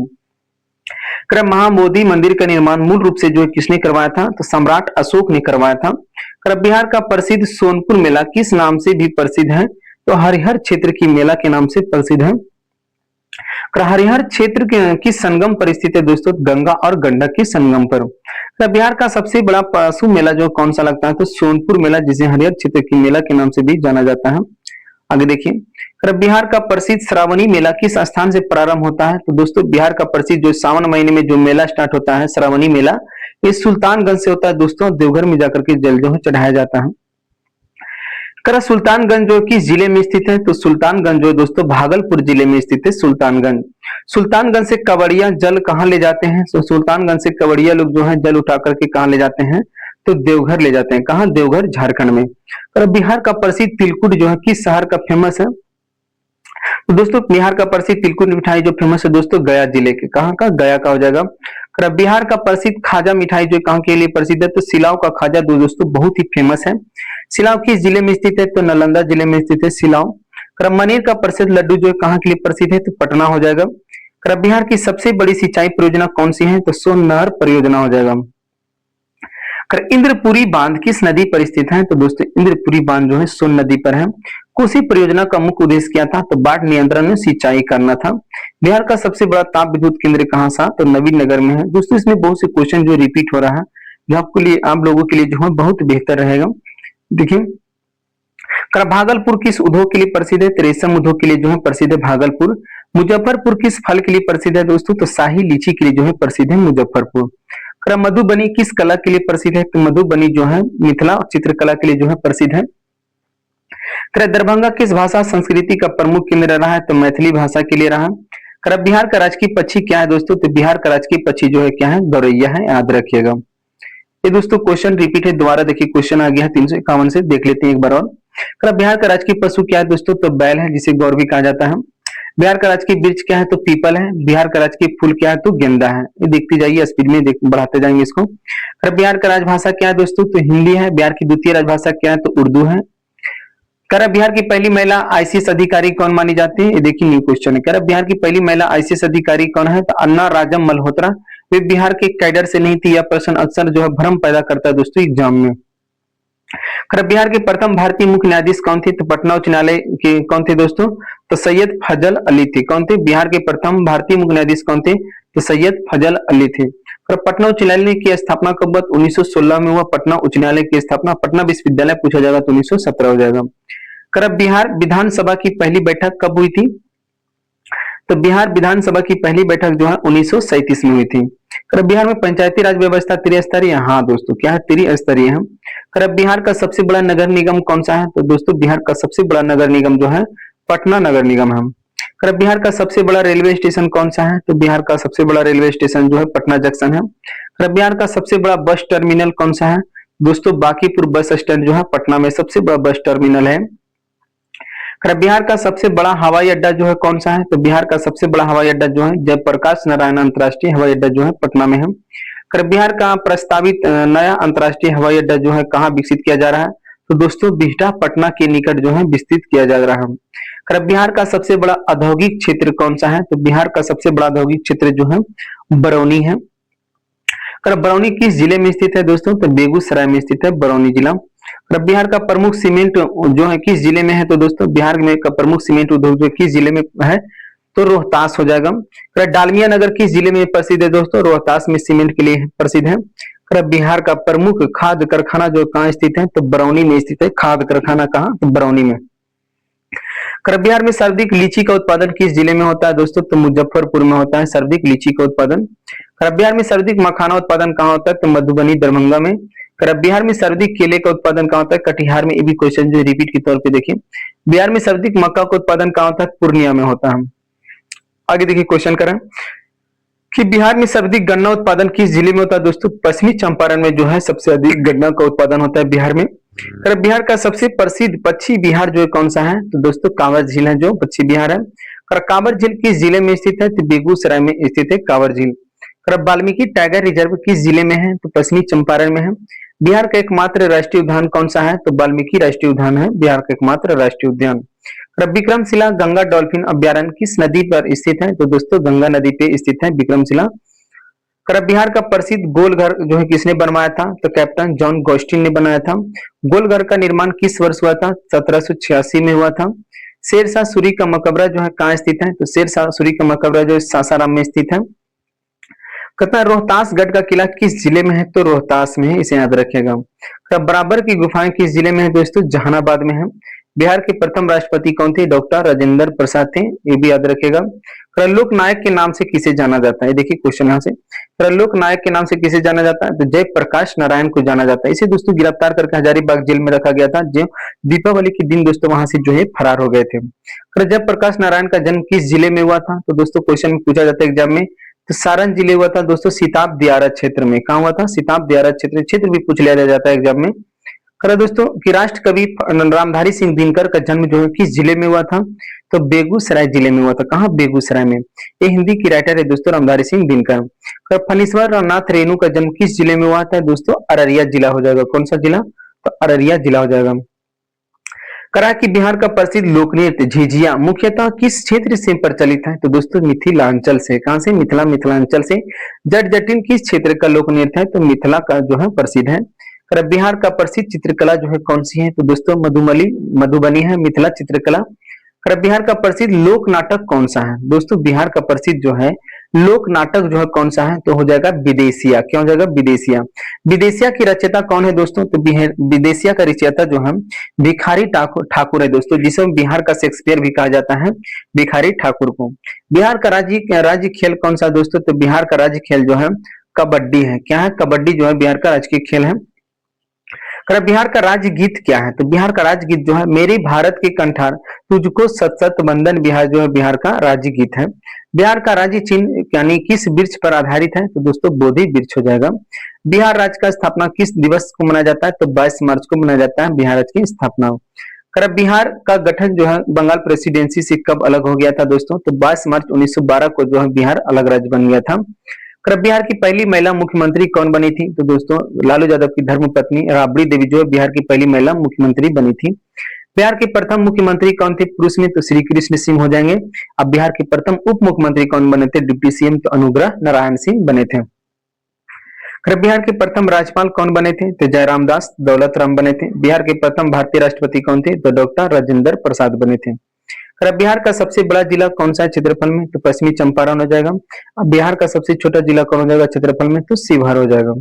महाबोधि मंदिर का निर्माण मूल रूप से जो है किसने करवाया था, तो सम्राट अशोक ने करवाया था। बिहार का प्रसिद्ध सोनपुर मेला किस नाम से भी प्रसिद्ध है, तो हरिहर क्षेत्र की मेला के नाम से प्रसिद्ध है। हरिहर क्षेत्र की संगम पर स्थित है दोस्तों, गंगा और गंडक के संगम पर। बिहार का सबसे बड़ा पशु मेला जो कौन सा लगता है, तो सोनपुर मेला जिसे हरिहर क्षेत्र की मेला के नाम से भी जाना जाता है। आगे देखिए, बिहार का प्रसिद्ध श्रावणी मेला किस स्थान से प्रारंभ होता है, तो दोस्तों बिहार का प्रसिद्ध जो सावन महीने में जो मेला स्टार्ट होता है श्रावणी मेला, ये सुल्तानगंज से होता है दोस्तों। देवघर में जाकर के जल जो है चढ़ाया जाता है। सुल्तानगंज जो किस जिले में स्थित है, तो सुल्तानगंज जो दोस्तों भागलपुर जिले में स्थित है सुल्तानगंज। सुल्तानगंज से कवड़िया जल कहाँ ले जाते हैं, तो सुल्तानगंज से कवड़िया लोग जो है जल उठा करके कहाँ ले जाते हैं, तो देवघर ले जाते हैं। कहाँ, देवघर झारखंड में। बिहार का प्रसिद्ध तिलकुट जो है किस शहर का फेमस है, तो दोस्तों बिहार का प्रसिद्ध तिलकुट मिठाई जो फेमस है दोस्तों गया जिले के, कहाँ का, गया का हो जाएगा। बिहार का प्रसिद्ध खाजा मिठाई जो कहाँ के लिए प्रसिद्ध है, तो सिलाव का खाजा दोस्तों बहुत ही फेमस है। सिलाव किस जिले में स्थित है, तो नालंदा जिले में स्थित है सिलाव। मनेर का प्रसिद्ध लड्डू जो है कहाँ के लिए प्रसिद्ध है, तो पटना हो जाएगा। बिहार की सबसे बड़ी सिंचाई परियोजना कौन सी है, तो सोन नहर परियोजना हो जाएगा। इंद्रपुरी बांध किस नदी पर स्थित है, तो दोस्तों इंद्रपुरी बांध जो है सोन नदी पर है। कोसी परियोजना का मुख्य उद्देश्य क्या था, तो बाढ़ नियंत्रण में सिंचाई करना था। बिहार का सबसे बड़ा ताप विद्युत केंद्र कहाँ सा, तो नवीन नगर में है। दोस्तों इसमें बहुत से क्वेश्चन जो रिपीट हो रहा है, जो आपके लिए, आप लोगों के लिए जो है बहुत बेहतर रहेगा। देखिए, भागलपुर किस उद्योग के लिए प्रसिद्ध है, रेशम उद्योग के लिए जो है प्रसिद्ध है भागलपुर। मुजफ्फरपुर किस फल के लिए प्रसिद्ध है दोस्तों, तो शाही लीची के लिए जो है प्रसिद्ध है मुजफ्फरपुर। मधुबनी किस कला के लिए प्रसिद्ध है, तो मधुबनी जो है मिथिला चित्रकला के लिए जो है प्रसिद्ध है। दरभंगा किस भाषा संस्कृति का प्रमुख केंद्र रहा है, तो मैथिली भाषा के लिए रहा। बिहार का राजकीय पक्षी क्या है दोस्तों, तो बिहार का राजकीय पक्षी जो है क्या है, गौरैया है, याद रखिएगा। ये दोस्तों क्वेश्चन रिपीट है, दोबारा देखिए क्वेश्चन आ गया है 351 से, देख लेते हैं एक बार और। बिहार का राजकीय पशु क्या है दोस्तों, तो बैल है जिसे गौर भी कहा जाता है। बिहार का राजकीय वृक्ष क्या है, तो पीपल है। बिहार का राजकीय फूल क्या है, तो गेंदा है। ये देखते जाइए, स्पीड में बढ़ाते जाएंगे इसको। बिहार का राजभाषा क्या है दोस्तों, तो हिंदी है। बिहार की द्वितीय राजभाषा क्या है, तो उर्दू है। बिहार की पहली महिला आईसीएस अधिकारी कौन मानी जाती है, ये देखिए न्यू क्वेश्चन है। बिहार की पहली महिला आईसीएस अधिकारी कौन है, तो अन्ना राजम मल्होत्रा। वे बिहार के कैडर से नहीं थी। यह प्रश्न अक्सर जो है भ्रम पैदा करता है दोस्तों एग्जाम में। खैर बिहार के प्रथम भारतीय मुख्य न्यायाधीश कौन थे? तो पटना उच्च न्यायालय के कौन थे दोस्तों? तो सैयद फजल अली थे। कौन थे? बिहार के प्रथम भारतीय मुख्य न्यायाधीश कौन थे? तो सैयद फजल अली थे। और पटना उच्च न्यायालय की स्थापना कब हुआ? 1916 में हुआ पटना उच्च न्यायालय की स्थापना। पटना विश्वविद्यालय पूछा जाएगा तो 1917 हो जाएगा। कर बिहार विधानसभा की पहली बैठक कब हुई थी? तो बिहार विधानसभा की पहली बैठक जो है 1937 में हुई थी। कर बिहार में पंचायती राज व्यवस्था त्रिस्तरीय? हाँ दोस्तों, क्या है? त्रिस्तरीय है। कर बिहार का सबसे बड़ा नगर निगम कौन सा है? तो दोस्तों बिहार का सबसे बड़ा नगर निगम जो है पटना नगर निगम है। कर बिहार का सबसे बड़ा रेलवे स्टेशन कौन सा है? तो बिहार का सबसे बड़ा रेलवे स्टेशन जो है पटना जंक्शन है। कर बिहार का सबसे बड़ा बस टर्मिनल कौन सा है? दोस्तों बांकीपुर बस स्टैंड जो है पटना में सबसे बड़ा बस टर्मिनल है। बिहार का सबसे बड़ा हवाई अड्डा जो है कौन सा है? तो बिहार का सबसे बड़ा हवाई अड्डा जो है जयप्रकाश नारायण अंतर्राष्ट्रीय हवाई अड्डा जो है पटना में है। बिहार का प्रस्तावित नया अंतर्राष्ट्रीय हवाई अड्डा जो है कहाँ विकसित किया जा रहा है? तो दोस्तों बिहटा पटना के निकट जो है विस्तृत किया जा रहा है। बिहार का सबसे बड़ा औद्योगिक क्षेत्र कौन सा है? तो बिहार का सबसे बड़ा औद्योगिक क्षेत्र जो है बरौनी है। बरौनी किस जिले में स्थित है दोस्तों? तो बेगूसराय में स्थित है बरौनी जिला। बिहार का प्रमुख सीमेंट जो है किस जिले में है? तो दोस्तों बिहार में का प्रमुख सीमेंट उद्योग जो किस जिले में है? तो रोहतास हो जाएगा। डालमिया नगर किस जिले में प्रसिद्ध है दोस्तों? रोहतास में सीमेंट के लिए प्रसिद्ध है। बिहार का प्रमुख खाद्य कारखाना जो कहाँ स्थित है? तो बरौनी में स्थित है। खाद्य कारखाना कहाँ? तो बरौनी में। बिहार में सर्वाधिक लीची का उत्पादन किस जिले में होता है दोस्तों? तो मुजफ्फरपुर में होता है सर्वाधिक लीची का उत्पादन। बिहार में सर्वाधिक मखाना उत्पादन कहाँ होता है? तो मधुबनी दरभंगा में। बिहार में सर्वाधिक केले का उत्पादन कहाँ होता है? कटिहार में। ये भी क्वेश्चन जो रिपीट के तौर पे देखिए। बिहार में सर्वाधिक मक्का का उत्पादन कहाँ होता है? पूर्णिया में होता है। आगे देखिए क्वेश्चन करें कि बिहार में सर्वाधिक गन्ना उत्पादन किस जिले में होता है दोस्तों? पश्चिमी चंपारण में जो है सबसे अधिक गन्ना का उत्पादन होता है बिहार में। बिहार का सबसे प्रसिद्ध पक्षी बिहार जो है कौन सा है? तो दोस्तों कांवर झील है जो पक्षी बिहार है। कांवर झील किस जिले में स्थित है? तो बेगूसराय में स्थित है कांवर झील। वाल्मीकि टाइगर रिजर्व किस जिले में है? तो पश्चिमी चंपारण में है। बिहार का एकमात्र राष्ट्रीय उद्यान कौन सा है? तो वाल्मीकि राष्ट्रीय उद्यान है बिहार का एकमात्र राष्ट्रीय उद्यान। विक्रमशिला गंगा डॉल्फिन अभ्यारण्य किस नदी पर स्थित है? तो दोस्तों गंगा नदी पे स्थित है विक्रमशिला। बिहार का प्रसिद्ध गोलघर जो है किसने बनवाया था? तो कैप्टन जॉन गोस्टिन ने बनाया था। गोलघर का निर्माण किस वर्ष हुआ था? 1786 में हुआ था। शेरशाह सूरी का मकबरा जो है कहाँ स्थित है? तो शेरशाह सूरी का मकबरा जो है सासाराम में स्थित है। कहता है रोहतासगढ़ का किला किस जिले में है? तो रोहतास में है, इसे याद रखिएगा। बराबर की गुफाएं किस जिले में है दोस्तों? जहानाबाद में है। बिहार के प्रथम राष्ट्रपति कौन थे? डॉक्टर राजेंद्र प्रसाद थे, ये भी याद रखिएगा। लोक नायक के नाम से किसे जाना जाता है? देखिए क्वेश्चन यहाँ से। लोक नायक के नाम से किसे जाना जाता है? तो जयप्रकाश नारायण को जाना जाता है। इसे दोस्तों गिरफ्तार करके हजारीबाग जेल में रखा गया था, जो दीपावली के दिन दोस्तों वहां से जो है फरार हो गए थे। जयप्रकाश नारायण का जन्म किस जिले में हुआ था? तो दोस्तों क्वेश्चन में पूछा जाता है एग्जाम में। तो सारण जिले हुआ था दोस्तों सिताब दियारा क्षेत्र में। कहा हुआ था? सिताब दियारा क्षेत्र भी पूछ लिया जाता है एग्जाम में। करा दोस्तों कि राष्ट्र कवि रामधारी सिंह दिनकर का जन्म जो है किस जिले में हुआ था? तो बेगूसराय जिले में हुआ था। कहाँ? बेगूसराय में। ये हिंदी की राइटर है दोस्तों रामधारी सिंह दिनकर। फणीश्वर नाथ रेणु का जन्म किस जिले में हुआ था दोस्तों? अररिया जिला हो जाएगा। कौन सा जिला? तो अररिया जिला हो जाएगा। करा कि बिहार का प्रसिद्ध लोक नृत्य झिझिया मुख्यतः किस क्षेत्र से प्रचलित है? तो दोस्तों मिथिलांचल से। कहां से? मिथिलांचल से। जट जटिन किस क्षेत्र का लोक नृत्य है? तो मिथिला का जो है प्रसिद्ध है। बिहार का प्रसिद्ध चित्रकला जो है कौन सी है? तो दोस्तों मधुबनी है मिथिला चित्रकला। बिहार का प्रसिद्ध लोक नाटक कौन सा है? दोस्तों बिहार का प्रसिद्ध जो है लोक नाटक जो है कौन सा है? तो हो जाएगा विदेशिया। क्या हो जाएगा? विदेशिया। विदेशिया की रचयिता कौन है दोस्तों? तो विदेशिया का रचयिता जो है भिखारी ठाकुर है दोस्तों, जिसे बिहार का शेक्सपियर भी कहा जाता है, भिखारी ठाकुर को। बिहार का राज्य खेल कौन सा दोस्तों? तो बिहार का राज्य खेल जो है कबड्डी है। क्या है? कबड्डी जो है बिहार का राजकीय खेल है। बिहार का राज्य गीत क्या है? तो बिहार का राज्य गीत जो है मेरे भारत के कंठार तुझको सत सत वंदन बिहार जो है बिहार का राज्य गीत है। बिहार का राज्य चिन्ह यानी किस वृक्ष पर आधारित है? तो दोस्तों बोधि वृक्ष हो जाएगा। बिहार राज्य का स्थापना किस दिवस को मनाया जाता है? तो 22 मार्च को मनाया जाता है बिहार राज्य की स्थापना। बिहार का गठन जो है बंगाल प्रेसिडेंसी से कब अलग हो गया था दोस्तों? तो 22 मार्च 1912 को जो है बिहार अलग राज्य बन गया था। बिहार की पहली महिला मुख्यमंत्री कौन बनी थी? तो दोस्तों लालू यादव की धर्मपत्नी राबड़ी देवी जो है बिहार की पहली महिला मुख्यमंत्री बनी थी। बिहार के प्रथम मुख्यमंत्री कौन थे पुरुष में? तो श्री कृष्ण सिंह हो जाएंगे। अब बिहार के प्रथम उप मुख्यमंत्री कौन बने थे डिप्टी सीएम? तो अनुग्रह नारायण सिंह बने थे। अगर बिहार के प्रथम राज्यपाल कौन बने थे? तो जयराम दास दौलत राम बने थे। बिहार के प्रथम भारतीय राष्ट्रपति कौन थे? तो डॉक्टर राजेंद्र प्रसाद बने थे। अगर बिहार का सबसे बड़ा जिला कौन सा है क्षेत्रफल में? तो पश्चिमी चंपारण हो जाएगा। अब बिहार का सबसे छोटा जिला कौन हो जाएगा क्षेत्रफल में? तो शिवहर हो जाएगा।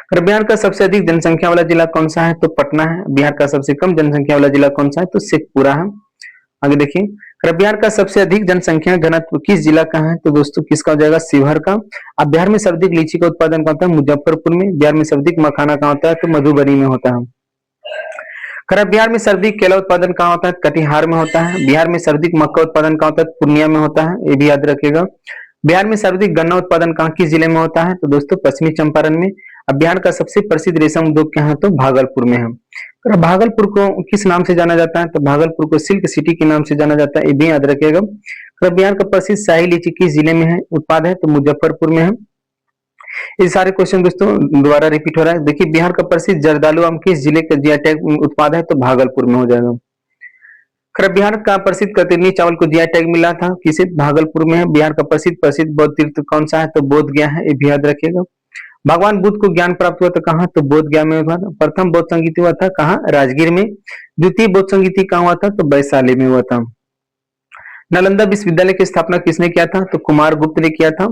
अगर बिहार का सबसे अधिक जनसंख्या वाला जिला कौन सा है? तो पटना है। बिहार का सबसे कम जनसंख्या वाला जिला कौन सा है? तो शेखपुरा है। आगे देखिए, अगर बिहार का सबसे अधिक जनसंख्या घनत्व किस जिला का है? तो दोस्तों किसका हो जाएगा? शिवहर का। अब बिहार में सर्वाधिक लीची का उत्पादन कहाँ होता है? मुजफ्फरपुर में। बिहार में सर्वाधिक मखाना कहाँ होता है? तो मधुबनी में होता है। अगर बिहार में सर्वाधिक केला उत्पादन कहाँ होता है? कटिहार में होता है। बिहार में सर्वाधिक मक्का उत्पादन कहाँ होता है? पूर्णिया में होता है, ये भी याद रखिएगा। बिहार में सर्वाधिक गन्ना उत्पादन कहाँ किस जिले में होता है? तो दोस्तों पश्चिमी चंपारण में। अब बिहार का सबसे प्रसिद्ध रेशम उद्योग क्या है? तो भागलपुर में है। अगर भागलपुर को किस नाम से जाना जाता है? तो भागलपुर को सिल्क सिटी के नाम से जाना जाता है, ये भी याद रखिएगा। अगर बिहार का प्रसिद्ध शाही लीची किस जिले में है उत्पाद है? तो मुजफ्फरपुर में है। ये सारे क्वेश्चन दोस्तों दोबारा रिपीट हो रहा है। देखिए, बिहार का प्रसिद्ध जर्दालू आम किस जिले का जीआई टैग उत्पाद है? तो भागलपुर में हो जाएगा। खैर, बिहार का प्रसिद्ध कतरनी चावल को जीआई टैग मिला था किसे? भागलपुर में है। बिहार का प्रसिद्ध प्रसिद्ध बौद्ध तीर्थ कौन सा है? तो बोध गया है, ये भी याद रखिएगा। भगवान बुद्ध को ज्ञान प्राप्त हुआ था कहाँ? तो बोध गया में हुआ था। प्रथम बौद्ध संगीति हुआ था कहाँ? राजगीर में। द्वितीय बौद्ध संगीति कहाँ हुआ था? तो वैशाली में हुआ था। नालंदा विश्वविद्यालय की स्थापना किसने किया था? तो कुमार गुप्त ने किया था।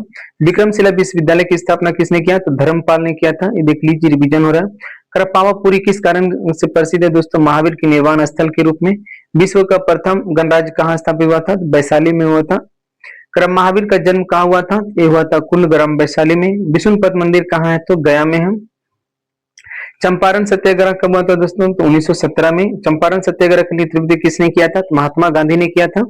विक्रमशिला विश्वविद्यालय की स्थापना किसने किया? तो धर्मपाल ने किया था। ये देख लीजिए, रिवीजन हो रहा है। कर पावापुरी किस कारण से प्रसिद्ध है दोस्तों? महावीर के निर्वाण स्थल के रूप में। विश्व का प्रथम गणराज्य कहाँ स्थापित हुआ था? तो वैशाली में हुआ था। कर महावीर का जन्म कहाँ हुआ था? ये हुआ था कुंडग्राम वैशाली में। विष्णुपद मंदिर कहाँ है? तो गया में है। चंपारण सत्याग्रह कब हुआ था दोस्तों? तो 1917 में। चंपारण सत्याग्रह के नेतृत्व किसने किया था? तो महात्मा गांधी ने किया था।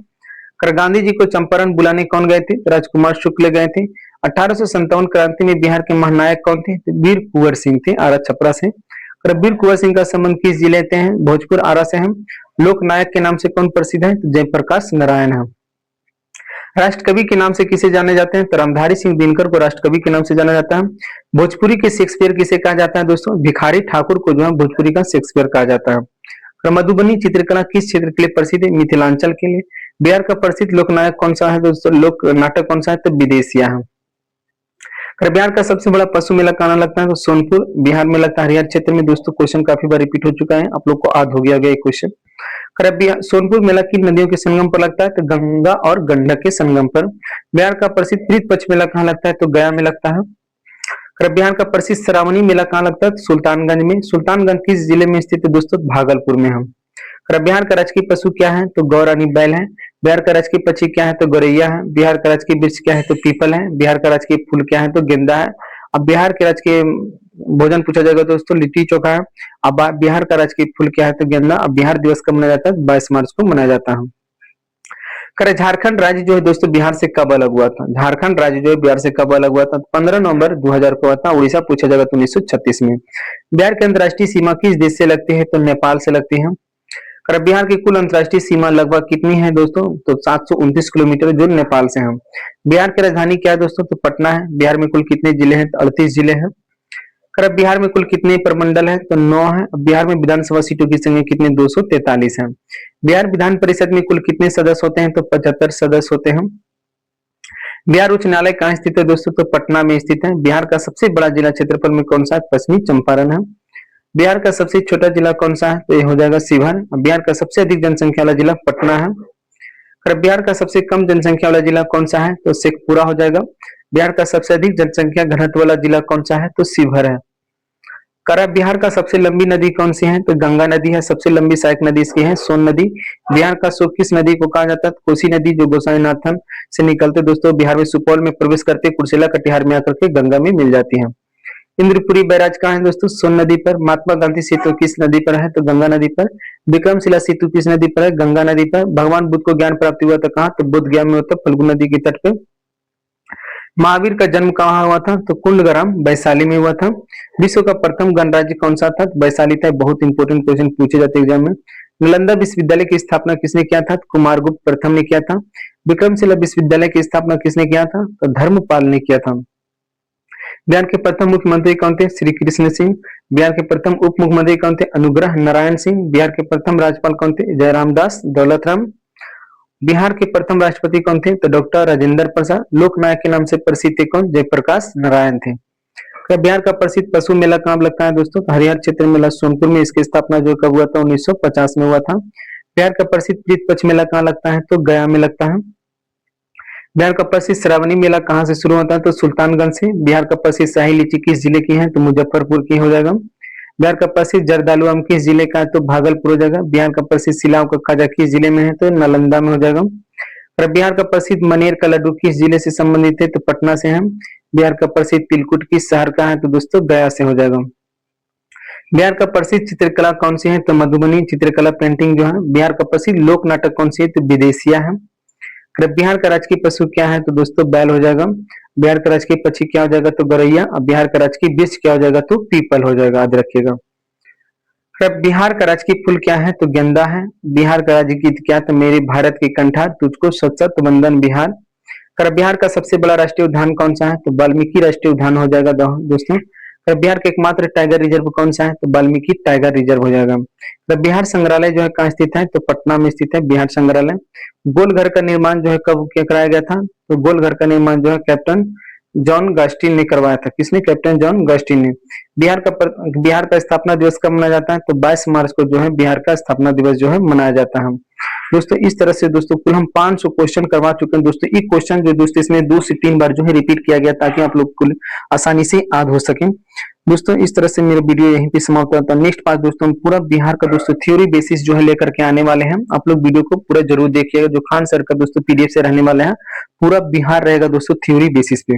कर गांधी जी को चंपारण बुलाने कौन गए थे? राजकुमार शुक्ल गए थे। 1857 क्रांति में बिहार के महानायक कौन थे? तो वीर कुंवर सिंह थे, आरा छपरा से। कर वीर कुंवर सिंह का संबंध किस जिले से है? भोजपुर आरा से है। लोकनायक के नाम से कौन प्रसिद्ध है? तो जयप्रकाश नारायण है। राष्ट्रकवि के नाम से किसे जाने जाते हैं? तो रामधारी सिंह दिनकर को राष्ट्रकवि के नाम से जाना जाता है। भोजपुरी के शेक्सपियर किसे कहा जाता है दोस्तों? भिखारी ठाकुर को जो है भोजपुरी का शेक्सपियर कहा जाता है। और मधुबनी चित्रकला किस क्षेत्र के लिए प्रसिद्ध है? मिथिलांचल के लिए। बिहार का प्रसिद्ध लोकनायक कौन सा है दोस्तों? लोक नाटक कौन सा है? तो विदेशिया है। अगर बिहार का सबसे बड़ा पशु मेला कहाँ लगता है? तो सोनपुर बिहार में लगता है, हरियाणा क्षेत्र में। दोस्तों क्वेश्चन काफी बार रिपीट हो चुका है, आप लोग को याद हो गया ये क्वेश्चन। सोनपुर मेला किन नदियों के संगम पर लगता है? तो गंगा और गंडक के संगम पर। बिहार का प्रसिद्ध तीर्थ पक्ष मेला कहाँ लगता है? तो गया में लगता है। बिहार का प्रसिद्ध श्रावणी मेला कहाँ लगता है? तो सुल्तानगंज में। सुल्तानगंज किस जिले में स्थित है दोस्तों? भागलपुर में है। बिहार का राजकीय पशु क्या है? तो गौरानी बैल है। बिहार का राजकीय पक्षी क्या है? तो गौरैया है। बिहार का राजकीय वृक्ष क्या है? तो पीपल है। बिहार का राजकीय फूल क्या है? तो गेंदा है। अब बिहार के राजकीय भोजन पूछा जाएगा दोस्तों, लिट्टी चोखा है। अब बिहार का राजकीय फूल क्या है? तो गेंदा। अब बिहार दिवस कब मनाया जाता है? 22 मार्च को मनाया जाता है। झारखंड राज्य जो है दोस्तों बिहार से कब अलग हुआ था? झारखंड राज्य जो है बिहार से कब अलग हुआ था? 15 नवंबर 2000 को हुआ था। उड़ीसा पूछा जाएगा तो 1936 में। बिहार की अंतर्राष्ट्रीय सीमा किस देश से लगती है? तो नेपाल से लगती है। बिहार की कुल अंतर्राष्ट्रीय सीमा लगभग कितनी है दोस्तों? तो 729 किलोमीटर जो नेपाल से है। बिहार की राजधानी क्या है दोस्तों? तो पटना है। बिहार में कुल कितने जिले हैं? तो 38 जिले हैं। बिहार में कुल कितने प्रमंडल है? तो 9 है। बिहार में विधानसभा सीटों की संख्या कितने? 243 है। बिहार विधान परिषद में कुल कितने सदस्य होते हैं? तो 75 सदस्य होते हैं। बिहार उच्च न्यायालय कहाँ स्थित है दोस्तों? तो पटना में स्थित है। बिहार का सबसे बड़ा जिला क्षेत्रफल में कौन सा है? पश्चिमी चंपारण है। बिहार का सबसे छोटा जिला कौन सा है? तो ये हो जाएगा शिवहर। बिहार का सबसे अधिक जनसंख्या वाला जिला पटना है। बिहार का सबसे कम जनसंख्या वाला जिला कौन सा है? तो शेखपुरा हो जाएगा। बिहार का सबसे अधिक जनसंख्या घनत्व वाला जिला कौन सा है? तो शिवहर है। बिहार का सबसे लंबी नदी कौन सी है? तो गंगा नदी है। सबसे लंबी सहायक नदी इसकी है सोन नदी। बिहार का शोक किस नदी को कहा जाता है? कोसी नदी, जो गोसाईनाथन से निकलते दोस्तों बिहार में सुपौल में प्रवेश करते कुर्सेला कटिहार में आकर के गंगा में मिल जाती है। इंद्रपुरी बैराज कहाँ है दोस्तों? सोन नदी पर। महात्मा गांधी सेतु किस नदी पर है? तो गंगा नदी पर। विक्रमशिला सेतु किस नदी पर है? गंगा नदी पर। भगवान बुद्ध को ज्ञान प्राप्ति हुआ था कहाँ? तो बुद्ध गया में होता फल्गु नदी के तट पे। महावीर का जन्म कहाँ हुआ था? तो कुंडग्राम वैशाली में हुआ था। विश्व का प्रथम गणराज्य कौन सा था? वैशाली था। बहुत इंपॉर्टेंट क्वेश्चन पूछे जाते हैं एग्जाम में। नालंदा विश्वविद्यालय की स्थापना किसने किया था? कुमारगुप्त प्रथम ने किया था। विक्रमशिला विश्वविद्यालय की स्थापना किसने किया था? तो धर्मपाल ने किया था। बिहार के प्रथम मुख्यमंत्री कौन थे? श्री कृष्ण सिंह। बिहार के प्रथम उप मुख्यमंत्री कौन थे? अनुग्रह नारायण सिंह। बिहार के प्रथम राज्यपाल कौन थे? जयराम दास दौलत राम। बिहार के प्रथम राष्ट्रपति कौन थे? तो डॉक्टर राजेंद्र प्रसाद। लोकनायक के नाम से प्रसिद्ध थे कौन? जयप्रकाश नारायण थे। बिहार का प्रसिद्ध पशु मेला कहाँ लगता है दोस्तों? तो हरिहर क्षेत्र मेला सोनपुर में। इसकी स्थापना जो कब हुआ था? 1950 में हुआ था। बिहार का प्रसिद्ध तीर्थ पक्ष मेला कहाँ लगता है? तो गया में लगता है। बिहार का प्रसिद्ध श्रावणी मेला कहाँ से शुरू होता है? तो सुल्तानगंज से। बिहार का प्रसिद्ध शाही लीची किस जिले की है? तो मुजफ्फरपुर की हो जाएगा। बिहार का प्रसिद्ध जर्दालू आम किस जिले का है? तो भागलपुर हो जाएगा। बिहार का प्रसिद्ध सिलाव का खाजा किस जिले में है? तो नालंदा में हो जाएगा। और बिहार का प्रसिद्ध मनेर का लड्डू किस जिले से संबंधित है? तो पटना से है। बिहार का प्रसिद्ध तिलकुट किस शहर का है? तो दोस्तों गया से हो जाएगा। बिहार का प्रसिद्ध चित्रकला कौन सी है? तो मधुबनी चित्रकला पेंटिंग जो है। बिहार का प्रसिद्ध लोक नाटक कौन सी है? तो विदेशिया है। अगर बिहार का राजकीय पशु क्या है? तो दोस्तों बैल हो जाएगा। बिहार का राजकीय पक्षी क्या हो जाएगा? तो गौरैया। और बिहार का राजकीय वृक्ष क्या हो जाएगा? तो पीपल हो जाएगा, याद रखिएगा। फिर बिहार का राजकीय फूल क्या है? तो गेंदा है। बिहार का राज्य गीत क्या है? तो मेरे भारत की कंठा तुझको सशक्त वंदन बिहार। कर बिहार का सबसे बड़ा राष्ट्रीय उद्यान कौन सा है? तो वाल्मीकि राष्ट्रीय उद्यान हो जाएगा दोस्तों। कर बिहार का एकमात्र टाइगर रिजर्व कौन सा है? तो वाल्मीकि टाइगर रिजर्व हो जाएगा। तो बिहार संग्रहालय जो है कहाँ स्थित है? तो पटना में स्थित है बिहार संग्रहालय। गोलघर का निर्माण जो है कब क्या कराया गया था? तो गोलघर का निर्माण जो है कैप्टन जॉन गस्टिन ने करवाया था। किसने? कैप्टन जॉन गस्टिन ने। बिहार का स्थापना दिवस कब मनाया जाता है? तो 22 मार्च को जो है बिहार का स्थापना दिवस जो है मनाया जाता है। दोस्तों इस तरह से दोस्तों कुल हम 500 क्वेश्चन करवा चुके हैं दोस्तों। एक क्वेश्चन जो दोस्तों इसमें 2 से 3 बार जो है रिपीट किया गया ताकि आप लोग कुल आसानी से याद हो सके। दोस्तों इस तरह से मेरा वीडियो यहीं पे समाप्त होता है। नेक्स्ट पार्ट दोस्तों हम पूरा बिहार का दोस्तों थ्योरी बेसिस जो है लेकर के आने वाले हैं। आप लोग वीडियो को पूरा जरूर देखिएगा। जो खान सर का दोस्तों पीडीएफ से रहने वाला है, पूरा बिहार रहेगा दोस्तों थ्योरी बेसिस पे।